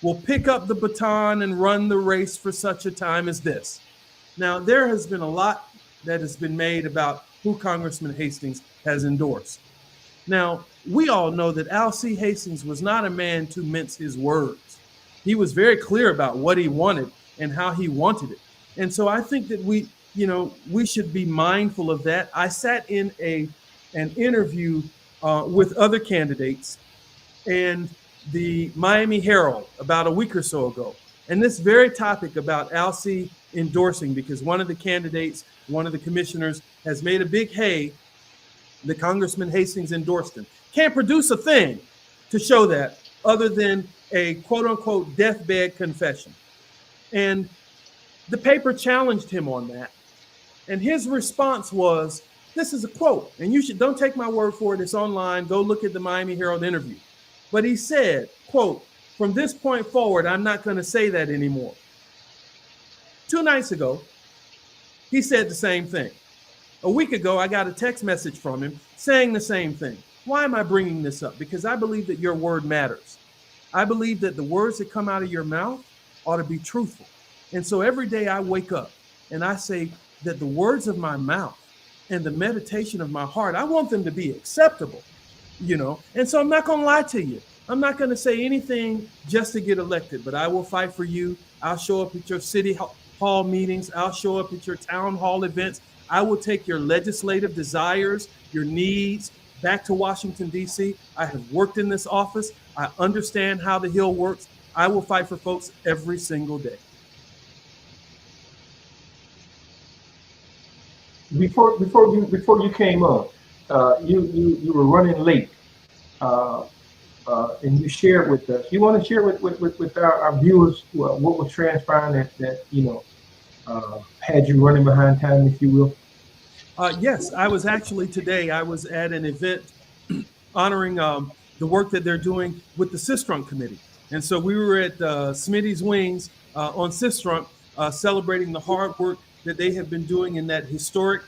[SPEAKER 6] will pick up the baton and run the race for such a time as this. Now, there has been a lot that has been made about who Congressman Hastings has endorsed. Now, we all know that Alcee Hastings was not a man to mince his words. He was very clear about what he wanted and how he wanted it. And so I think that we should be mindful of that. I sat in an interview with other candidates and the Miami Herald about a week or so ago. And this very topic about Alcee endorsing, because one of the candidates, one of the commissioners has made a big hay that Congressman Hastings endorsed him. Can't produce a thing to show that other than a quote unquote deathbed confession. And the paper challenged him on that. And his response was, this is a quote, and don't take my word for it. It's online. Go look at the Miami Herald interview. But he said, quote, from this point forward, I'm not going to say that anymore. 2 nights ago, he said the same thing. A week ago, I got a text message from him saying the same thing. Why am I bringing this up? Because I believe that your word matters. I believe that the words that come out of your mouth ought to be truthful. And so every day I wake up and I say that the words of my mouth and the meditation of my heart, I want them to be acceptable, And so I'm not going to lie to you. I'm not going to say anything just to get elected, but I will fight for you. I'll show up at your city hall meetings. I'll show up at your town hall events. I will take your legislative desires, your needs back to Washington, D.C. I have worked in this office. I understand how the Hill works. I will fight for folks every single day.
[SPEAKER 2] Before you came on, you were running late, and you shared with us. You want to share with our viewers what was transpiring that had you running behind time, if you will?
[SPEAKER 6] Yes, I was actually today. I was at an event honoring the work that they're doing with the Sistrunk Committee, and so we were at Smitty's Wings on Sistrunk, celebrating the hard work that they have been doing in that historic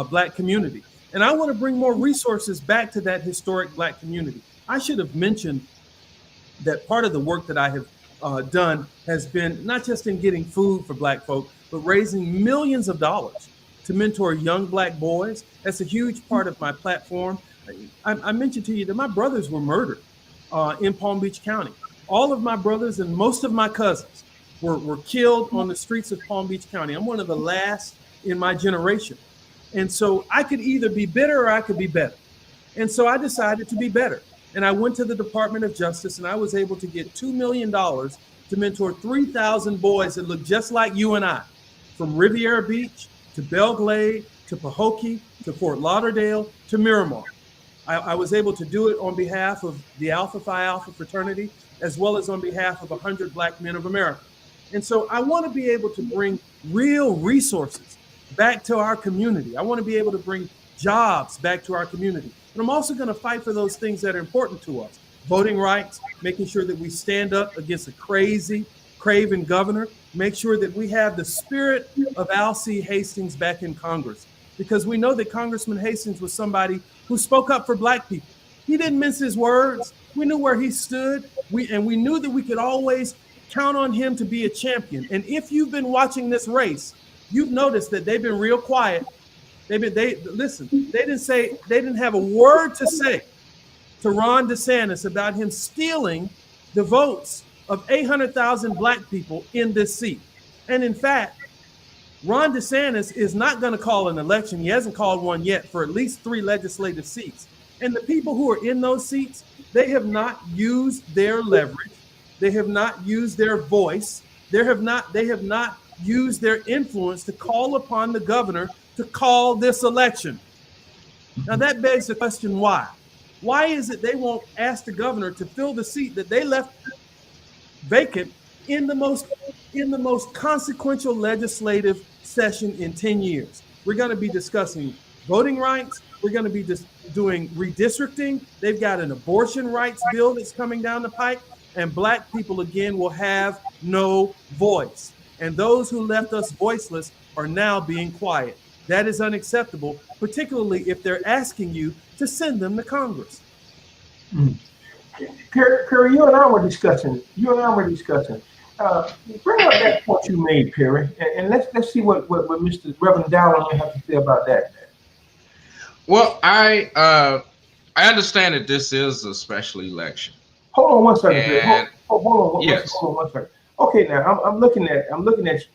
[SPEAKER 6] Black community. And I want to bring more resources back to that historic Black community. I should have mentioned that part of the work that I have done has been not just in getting food for Black folk, but raising millions of dollars to mentor young Black boys. That's a huge part of my platform. I mentioned to you that my brothers were murdered in Palm Beach County. All of my brothers and most of my cousins were killed on the streets of Palm Beach County. I'm one of the last in my generation. And so I could either be bitter or I could be better. And so I decided to be better. And I went to the Department of Justice and I was able to get $2 million to mentor 3,000 boys that look just like you and I, from Riviera Beach to Belle Glade to Pahokee to Fort Lauderdale to Miramar. I was able to do it on behalf of the Alpha Phi Alpha fraternity, as well as on behalf of 100 Black men of America. And so I want to be able to bring real resources back to our community. I want to be able to bring jobs back to our community. But I'm also going to fight for those things that are important to us. Voting rights, making sure that we stand up against a crazy, craven governor, make sure that we have the spirit of Alcee Hastings back in Congress. Because we know that Congressman Hastings was somebody who spoke up for Black people. He didn't mince his words. We knew where he stood. We knew that we could always count on him to be a champion. And if you've been watching this race, you've noticed that they've been real quiet. They didn't have a word to say to Ron DeSantis about him stealing the votes of 800,000 Black people in this seat. And in fact, Ron DeSantis is not going to call an election. He hasn't called one yet for at least 3 legislative seats. And the people who are in those seats, they have not used their leverage. They have not used their voice. They have not used their influence to call upon the governor to call this election. Now that begs the question, why? Why is it they won't ask the governor to fill the seat that they left vacant in the most consequential legislative session in 10 years? We're going to be discussing voting rights. We're going to be doing redistricting. They've got an abortion rights bill that's coming down the pike, and Black people again will have no voice. And those who left us voiceless are now being quiet. That is unacceptable, particularly if they're asking you to send them to Congress.
[SPEAKER 2] Perry, you and I were discussing. Bring up that point you made, Perry, and let's see what Mr. Reverend Dowling may have to say about that.
[SPEAKER 1] Well, I understand that this is a special election.
[SPEAKER 2] Hold on one second, Perry. Hold on.
[SPEAKER 1] Yes.
[SPEAKER 2] Hold on one second. Okay, now I'm looking at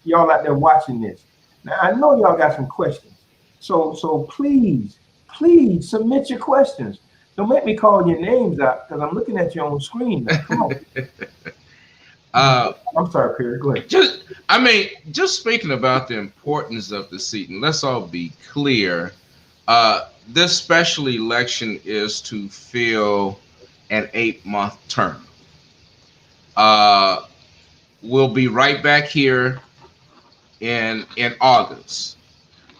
[SPEAKER 2] y'all out there watching this. Now I know y'all got some questions, so please submit your questions. Don't make me call your names out because I'm looking at you on screen now. Come on. I'm sorry, Perry. Go ahead.
[SPEAKER 1] Just speaking about the importance of the seat, and let's all be clear. This special election is to fill an 8-month term. We'll be right back here in August.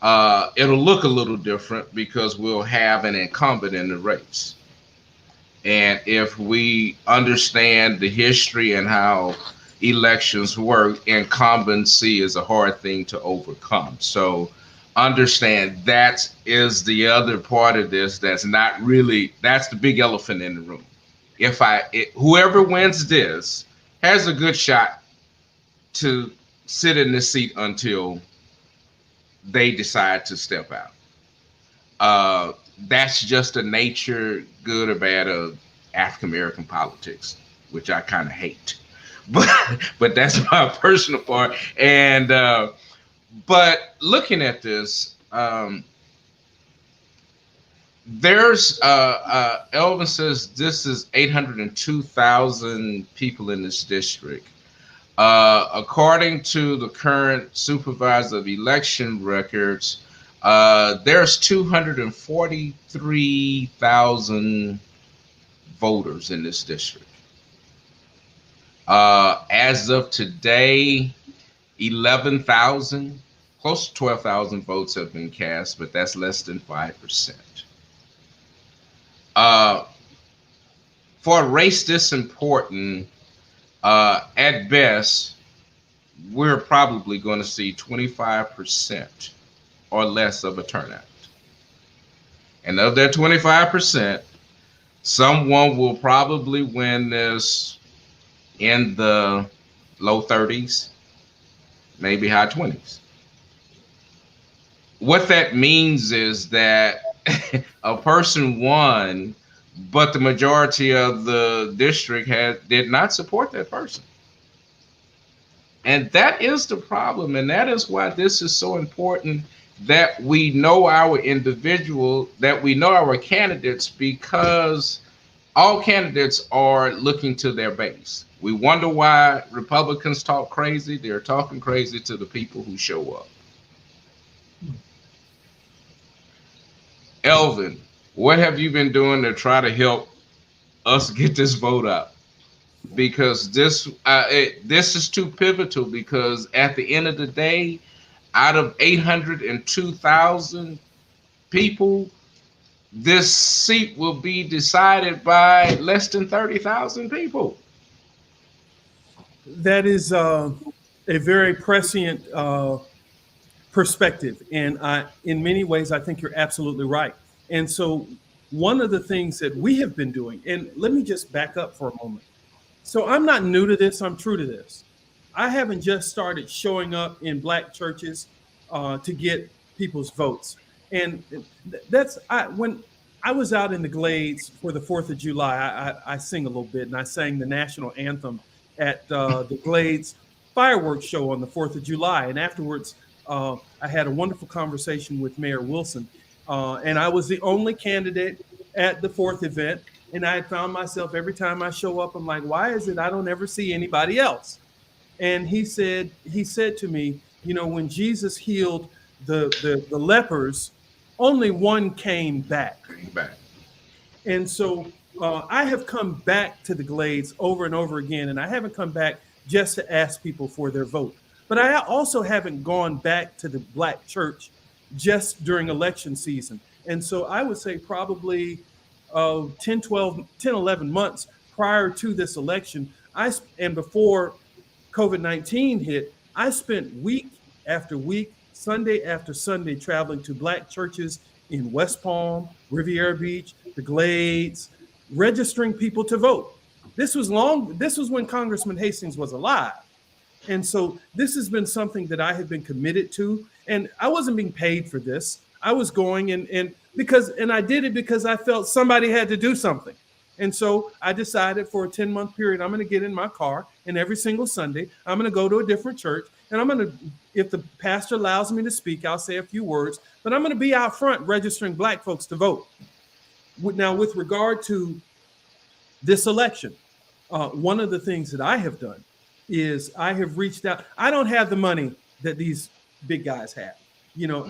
[SPEAKER 1] It'll look a little different because we'll have an incumbent in the race. And if we understand the history and how elections work, incumbency is a hard thing to overcome. So understand that is the other part of this that's the big elephant in the room. Whoever wins this has a good shot to sit in this seat until they decide to step out. That's just the nature, good or bad, of African American politics, which I kind of hate. But that's my personal part. And but looking at this, there's Elvin says this is 802,000 people in this district. According to the current supervisor of election records, there's 243,000 voters in this district. As of today, 11,000, close to 12,000 votes have been cast, but that's less than 5%. For a race this important, at best, we're probably going to see 25% or less of a turnout. And of that 25%, someone will probably win this in the low 30s, maybe high 20s. What that means is that a person won, but the majority of the district did not support that person. And that is the problem. And that is why this is so important, that we know our that we know our candidates, because all candidates are looking to their base. We wonder why Republicans talk crazy. They're talking crazy to the people who show up. Elvin, what have you been doing to try to help us get this vote up? Because this is too pivotal, because at the end of the day, out of 802,000 people, this seat will be decided by less than 30,000 people.
[SPEAKER 6] That is a very prescient perspective. And in many ways, I think you're absolutely right. And so one of the things that we have been doing, and let me just back up for a moment. So I'm not new to this, I'm true to this. I haven't just started showing up in Black churches to get people's votes. And when I was out in the Glades for the 4th of July, I sing a little bit, and I sang the national anthem at the Glades fireworks show on the 4th of July. And afterwards, I had a wonderful conversation with Mayor Wilson, and I was the only candidate at the fourth event. And I found myself every time I show up, I'm like, why is it I don't ever see anybody else? And he said to me, you know, when Jesus healed the lepers, only one came back.
[SPEAKER 1] Back.
[SPEAKER 6] And so I have come back to the Glades over and over again, and I haven't come back just to ask people for their vote. But I also haven't gone back to the Black church just during election season. And so I would say probably 10, 11 months prior to this election, and before COVID-19 hit, I spent week after week, Sunday after Sunday, traveling to Black churches in West Palm, Riviera Beach, the Glades, registering people to vote. This was when Congressman Hastings was alive. And so this has been something that I have been committed to. And I wasn't being paid for this. I was going and I did it because I felt somebody had to do something. And so I decided for a 10-month period, I'm going to get in my car, and every single Sunday, I'm going to go to a different church. And I'm going to, if the pastor allows me to speak, I'll say a few words, but I'm going to be out front registering Black folks to vote. Now, with regard to this election, one of the things that I have done is I have reached out. I don't have the money that these big guys have. You know,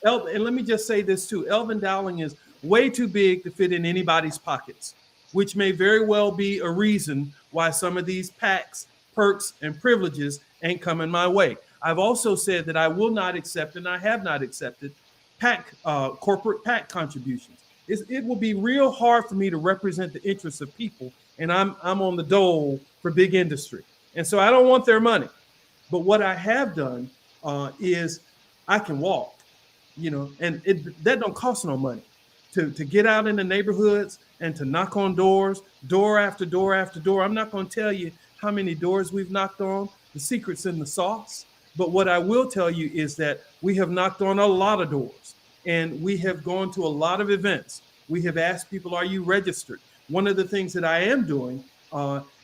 [SPEAKER 6] and let me just say this too. Elvin Dowling is way too big to fit in anybody's pockets, which may very well be a reason why some of these PACs, perks, and privileges ain't coming my way. I've also said that I will not accept, and I have not accepted, corporate PAC contributions. It will be real hard for me to represent the interests of people, and I'm on the dole for big industry. And so I don't want their money. But what I have done is I can walk, you know, and that don't cost no money to get out in the neighborhoods and to knock on doors, door after door after door. I'm not going to tell you how many doors we've knocked on. The secret's in the sauce. But what I will tell you is that we have knocked on a lot of doors, and we have gone to a lot of events. We have asked people, are you registered? One of the things that I am doing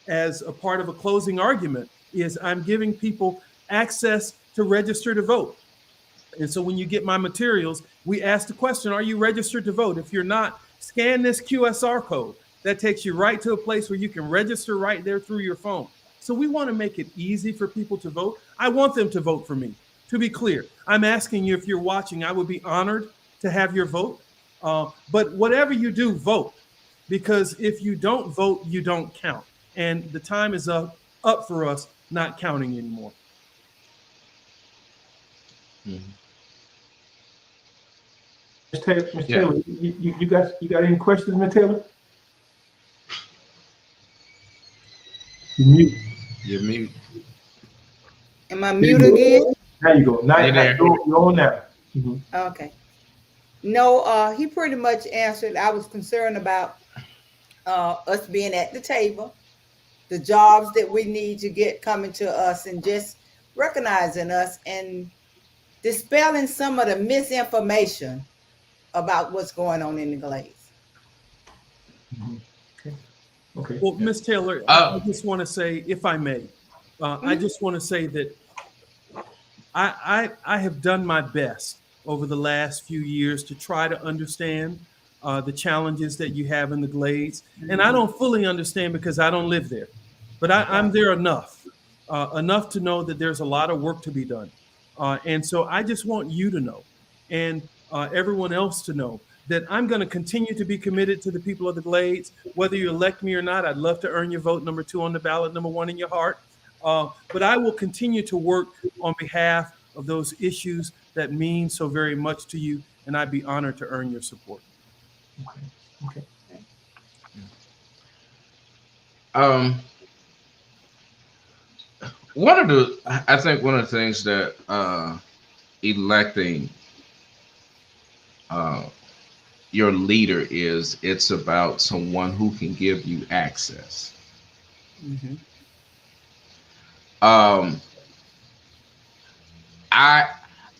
[SPEAKER 6] as a part of a closing argument is I'm giving people access to register to vote. And so when you get my materials, we ask the question, are you registered to vote? If you're not, scan this QSR code. That takes you right to a place where you can register right there through your phone. So we want to make it easy for people to vote. I want them to vote for me. To be clear, I'm asking you, if you're watching, I would be honored to have your vote. But whatever you do, vote. Because if you don't vote, you don't count. And the time is up for us not counting anymore.
[SPEAKER 1] Mm-hmm.
[SPEAKER 2] Ms. Taylor, you got any questions, Ms. Taylor? Mute.
[SPEAKER 1] You're mute.
[SPEAKER 7] Am I mute again?
[SPEAKER 2] There you go. Now
[SPEAKER 1] there.
[SPEAKER 2] you're on now. Mm-hmm.
[SPEAKER 7] Okay. No, he pretty much answered. I was concerned about us being at the table, the jobs that we need to get coming to us, and just recognizing us and dispelling some of the misinformation about what's going on in the Glades.
[SPEAKER 2] Mm-hmm. Okay.
[SPEAKER 6] Well, Ms. Taylor, I just want to say, if I may, I just want to say that I have done my best over the last few years to try to understand the challenges that you have in the Glades. And I don't fully understand because I don't live there, but I'm there enough to know that there's a lot of work to be done. And so I just want you to know, and everyone else to know, that I'm going to continue to be committed to the people of the Glades. Whether you elect me or not, I'd love to earn your vote, number 2 on the ballot, number 1 in your heart. But I will continue to work on behalf of those issues that mean so very much to you, and I'd be honored to earn your support.
[SPEAKER 2] Okay.
[SPEAKER 1] I think one of the things that electing your leader is, it's about someone who can give you access.
[SPEAKER 6] Mm-hmm.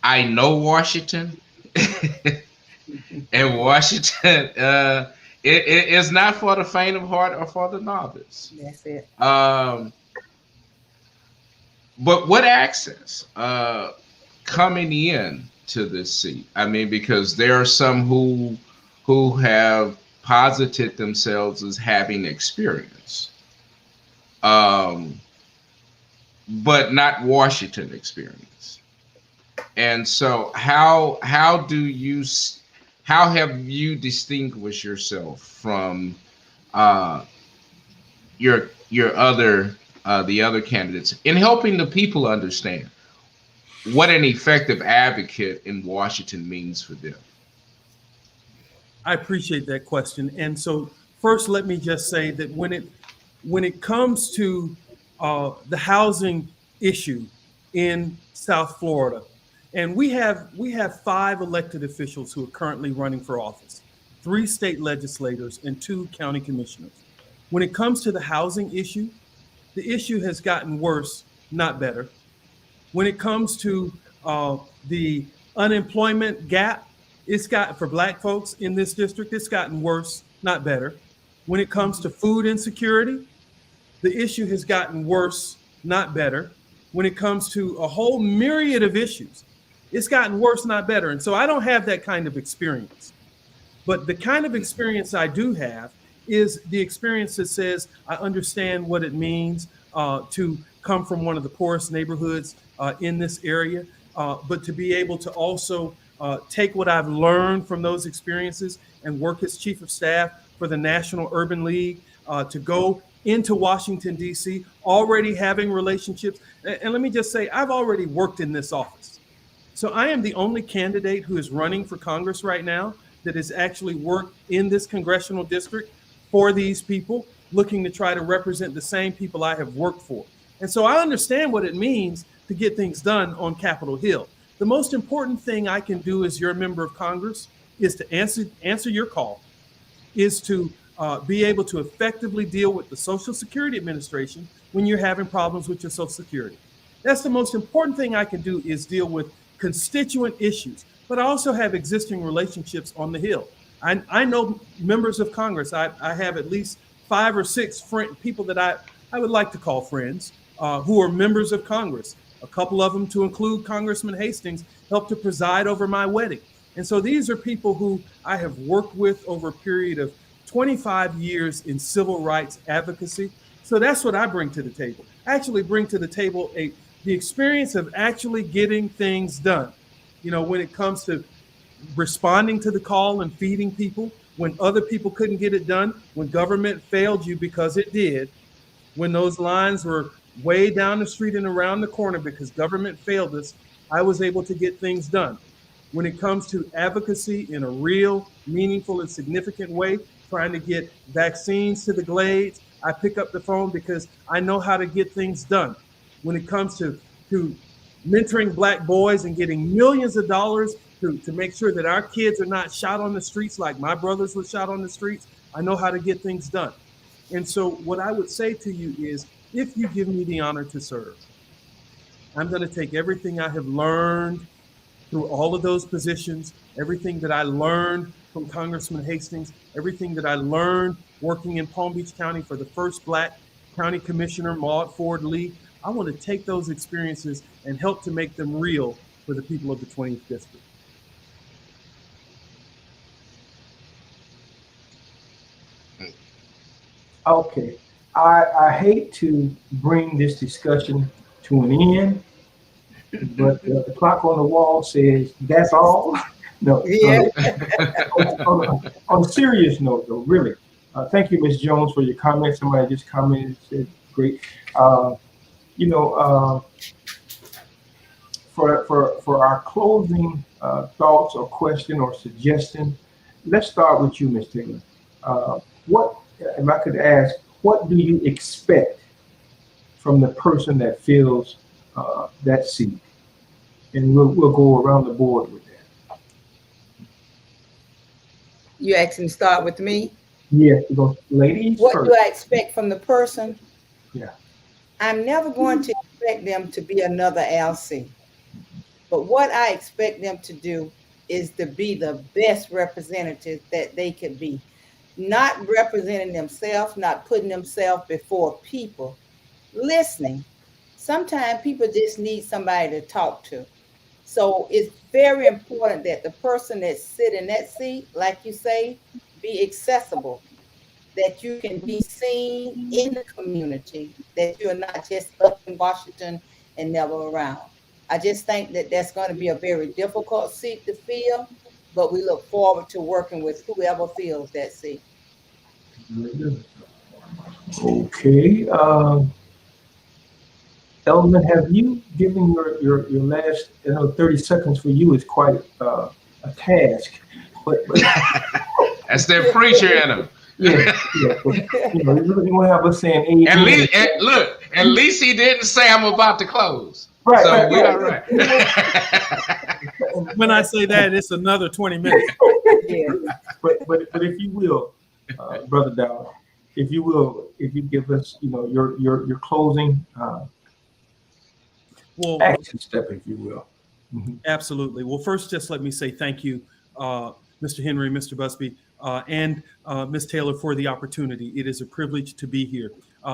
[SPEAKER 1] I know Washington, and Washington it is not for the faint of heart or for the novice.
[SPEAKER 7] That's it.
[SPEAKER 1] But what access? coming in to this seat? I mean, because there are some who have posited themselves as having experience, um, but not Washington experience. And so, how have you distinguished yourself from uh, your other the other candidates in helping the people understand what an effective advocate in Washington means for them?
[SPEAKER 6] I appreciate that question. And so first, let me just say that when it comes to the housing issue in South Florida, and we have 5 elected officials who are currently running for office, 3 state legislators and 2 county commissioners. When it comes to the housing issue, the issue has gotten worse, not better. When it comes to the unemployment gap, it's got for Black folks in this district, it's gotten worse, not better. When it comes to food insecurity, the issue has gotten worse, not better. When it comes to a whole myriad of issues, it's gotten worse, not better. And so I don't have that kind of experience. But the kind of experience I do have is the experience that says I understand what it means to come from one of the poorest neighborhoods in this area, but to be able to also take what I've learned from those experiences and work as chief of staff for the National Urban League, to go into Washington, D.C., already having relationships. And let me just say, I've already worked in this office. So I am the only candidate who is running for Congress right now that has actually worked in this congressional district for these people, looking to try to represent the same people I have worked for. And so I understand what it means to get things done on Capitol Hill. The most important thing I can do as your member of Congress is to answer your call, is to be able to effectively deal with the Social Security Administration when you're having problems with your Social Security. That's the most important thing I can do, is deal with constituent issues, but I also have existing relationships on the Hill. I know members of Congress. I have at least 5 or 6 people that I would like to call friends who are members of Congress. A couple of them, to include Congressman Hastings, helped to preside over my wedding. And so these are people who I have worked with over a period of 25 years in civil rights advocacy. So that's what I bring to the table. I actually bring to the table the experience of actually getting things done. You know, when it comes to responding to the call and feeding people, when other people couldn't get it done, when government failed you, because it did, when those lines were way down the street and around the corner because government failed us, I was able to get things done. When it comes to advocacy in a real, meaningful, and significant way, trying to get vaccines to the Glades, I pick up the phone because I know how to get things done. When it comes to mentoring Black boys and getting millions of dollars to make sure that our kids are not shot on the streets like my brothers were shot on the streets, I know how to get things done. And so what I would say to you is, if you give me the honor to serve, I'm going to take everything I have learned through all of those positions, everything that I learned from Congressman Hastings, everything that I learned working in Palm Beach County for the first Black county commissioner, Maud Ford Lee. I want to take those experiences and help to make them real for the people of the 20th district.
[SPEAKER 2] Okay. I hate to bring this discussion to an end, but the clock on the wall says that's all. No.
[SPEAKER 7] Yeah.
[SPEAKER 2] On a serious note, though, really, thank you, Ms. Jones, for your comments. Somebody just commented, said great. You know, for our closing thoughts or question or suggestion, let's start with you, Ms. Taylor. What, if I could ask, what do you expect from the person that fills that seat? And we'll go around the board with that.
[SPEAKER 7] You actually start with me?
[SPEAKER 2] Yeah, go, ladies
[SPEAKER 7] What
[SPEAKER 2] first.
[SPEAKER 7] do I expect from the person?
[SPEAKER 2] Yeah.
[SPEAKER 7] I'm never going to expect them to be another LC. But what I expect them to do is to be the best representative that they could be. Not representing themselves, not putting themselves before people, listening. Sometimes people just need somebody to talk to. So it's very important that the person that sit in that seat, like you say, be accessible, that you can be seen in the community, that you're not just up in Washington and never around. I just think that that's going to be a very difficult seat to fill, but we look forward to working with whoever fills that seat.
[SPEAKER 2] Very good. Okay. Elvin, have you given your last, 30 seconds for you is quite a task, but
[SPEAKER 1] That's that preacher in him.
[SPEAKER 2] yeah, yeah, but, you won't have us saying
[SPEAKER 1] At
[SPEAKER 2] amen.
[SPEAKER 1] least, look, at least he didn't say I'm about to close.
[SPEAKER 2] Right,
[SPEAKER 1] So
[SPEAKER 2] right,
[SPEAKER 1] we
[SPEAKER 2] right.
[SPEAKER 1] all right.
[SPEAKER 6] When I say that, it's another 20 minutes.
[SPEAKER 7] Yeah.
[SPEAKER 2] But if you will, Brother Dowling, if you give us, your closing
[SPEAKER 6] Well,
[SPEAKER 2] action step, if you will. Mhm.
[SPEAKER 6] absolutely. Well, first, just let me say thank you, Mr. Henry, Mr. Busby, and Ms. Taylor for the opportunity. It is a privilege to be here.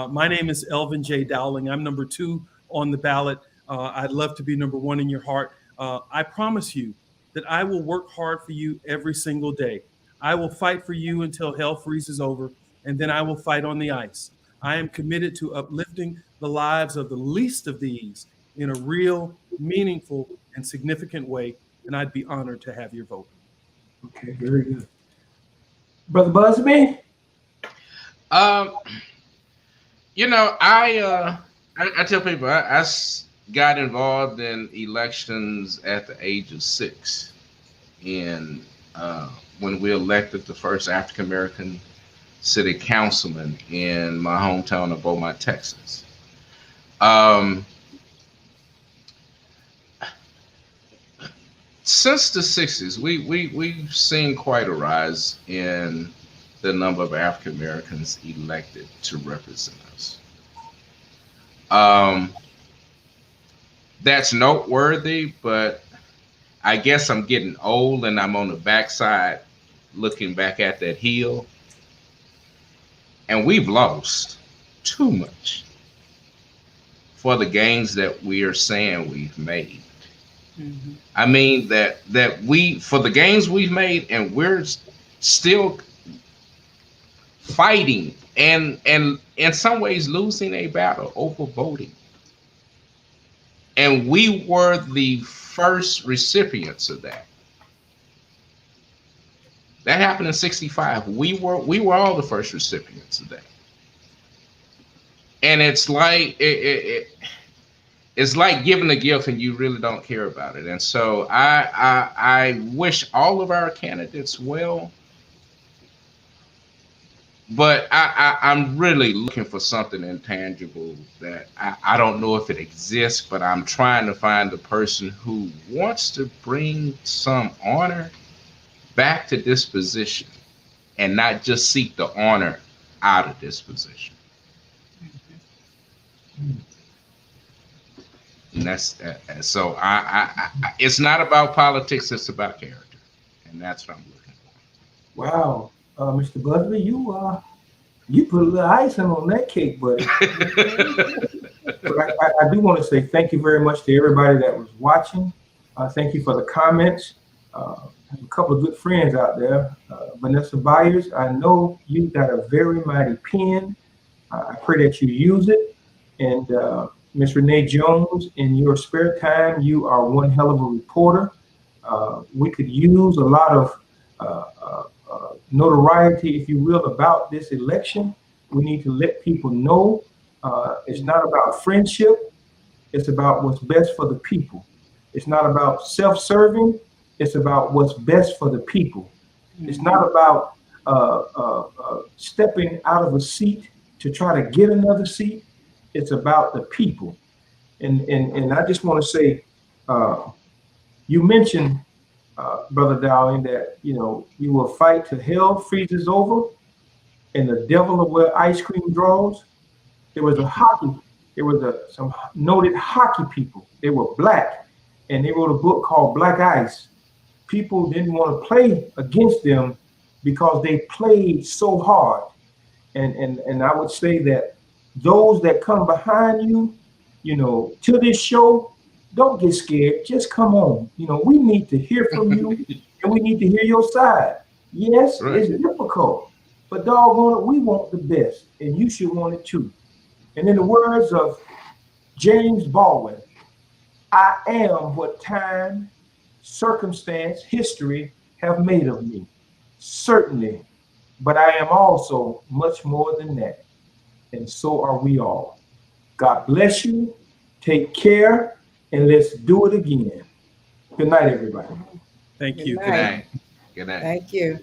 [SPEAKER 6] My name is Elvin J. Dowling. I'm number 2 on the ballot. I'd love to be number 1 in your heart. I promise you that I will work hard for you every single day. I will fight for you until hell freezes over, and then I will fight on the ice. I am committed to uplifting the lives of the least of these in a real, meaningful, and significant way, and I'd be honored to have your vote.
[SPEAKER 2] Okay, very good. Brother Busby?
[SPEAKER 1] I tell people I got involved in elections at the age of 6, and when we elected the first African American city councilman in my hometown of Beaumont, Texas. Since the 60s, we've seen quite a rise in the number of African Americans elected to represent us. That's noteworthy, but I guess I'm getting old and I'm on the backside looking back at that hill. And we've lost too much for the gains that we are saying we've made. Mm-hmm. I mean that we, for the gains we've made, and we're still fighting and in some ways losing a battle over voting. And we were the first recipients of that. That happened in '65. We were all the first recipients of that. And it's like it's like giving a gift and you really don't care about it. And so I wish all of our candidates well, but I'm really looking for something intangible that I don't know if it exists, but I'm trying to find the person who wants to bring some honor back to this position and not just seek the honor out of this position. And that's so I it's not about politics, it's about character, and that's what I'm looking for.
[SPEAKER 2] Wow, Mr. Busby, you put a little icing on that cake, buddy. But I do want to say thank you very much to everybody that was watching. Thank you for the comments. I have a couple of good friends out there. Vanessa Byers, I know you got a very mighty pen. I pray that you use it. And Miss Renee Jones, in your spare time, you are one hell of a reporter. We could use a lot of notoriety, if you will, about this election. We need to let people know it's not about friendship. It's about what's best for the people. It's not about self-serving. It's about what's best for the people. Mm-hmm. It's not about stepping out of a seat to try to get another seat. It's about the people. And I just want to say, you mentioned, Brother Dowling, that, you will fight till hell freezes over and the devil will wear ice cream draws. There was some noted hockey people. They were black, and they wrote a book called Black Ice. People didn't want to play against them because they played so hard. And I would say that those that come behind you, to this show, Don't get scared. Just come on. You know, we need to hear from you, and we need to hear your side. Yes,
[SPEAKER 1] Right.
[SPEAKER 2] it's difficult, but doggone it, we want the best, and you should want it too. And in the words of James Baldwin, I am what time, circumstance, history have made of me. Certainly, but I am also much more than that. And so are we all. God bless you. Take care, and let's do it again. Good night, everybody.
[SPEAKER 6] Thank
[SPEAKER 7] Good
[SPEAKER 6] you.
[SPEAKER 7] night.
[SPEAKER 1] Good night. Good night.
[SPEAKER 7] Thank you.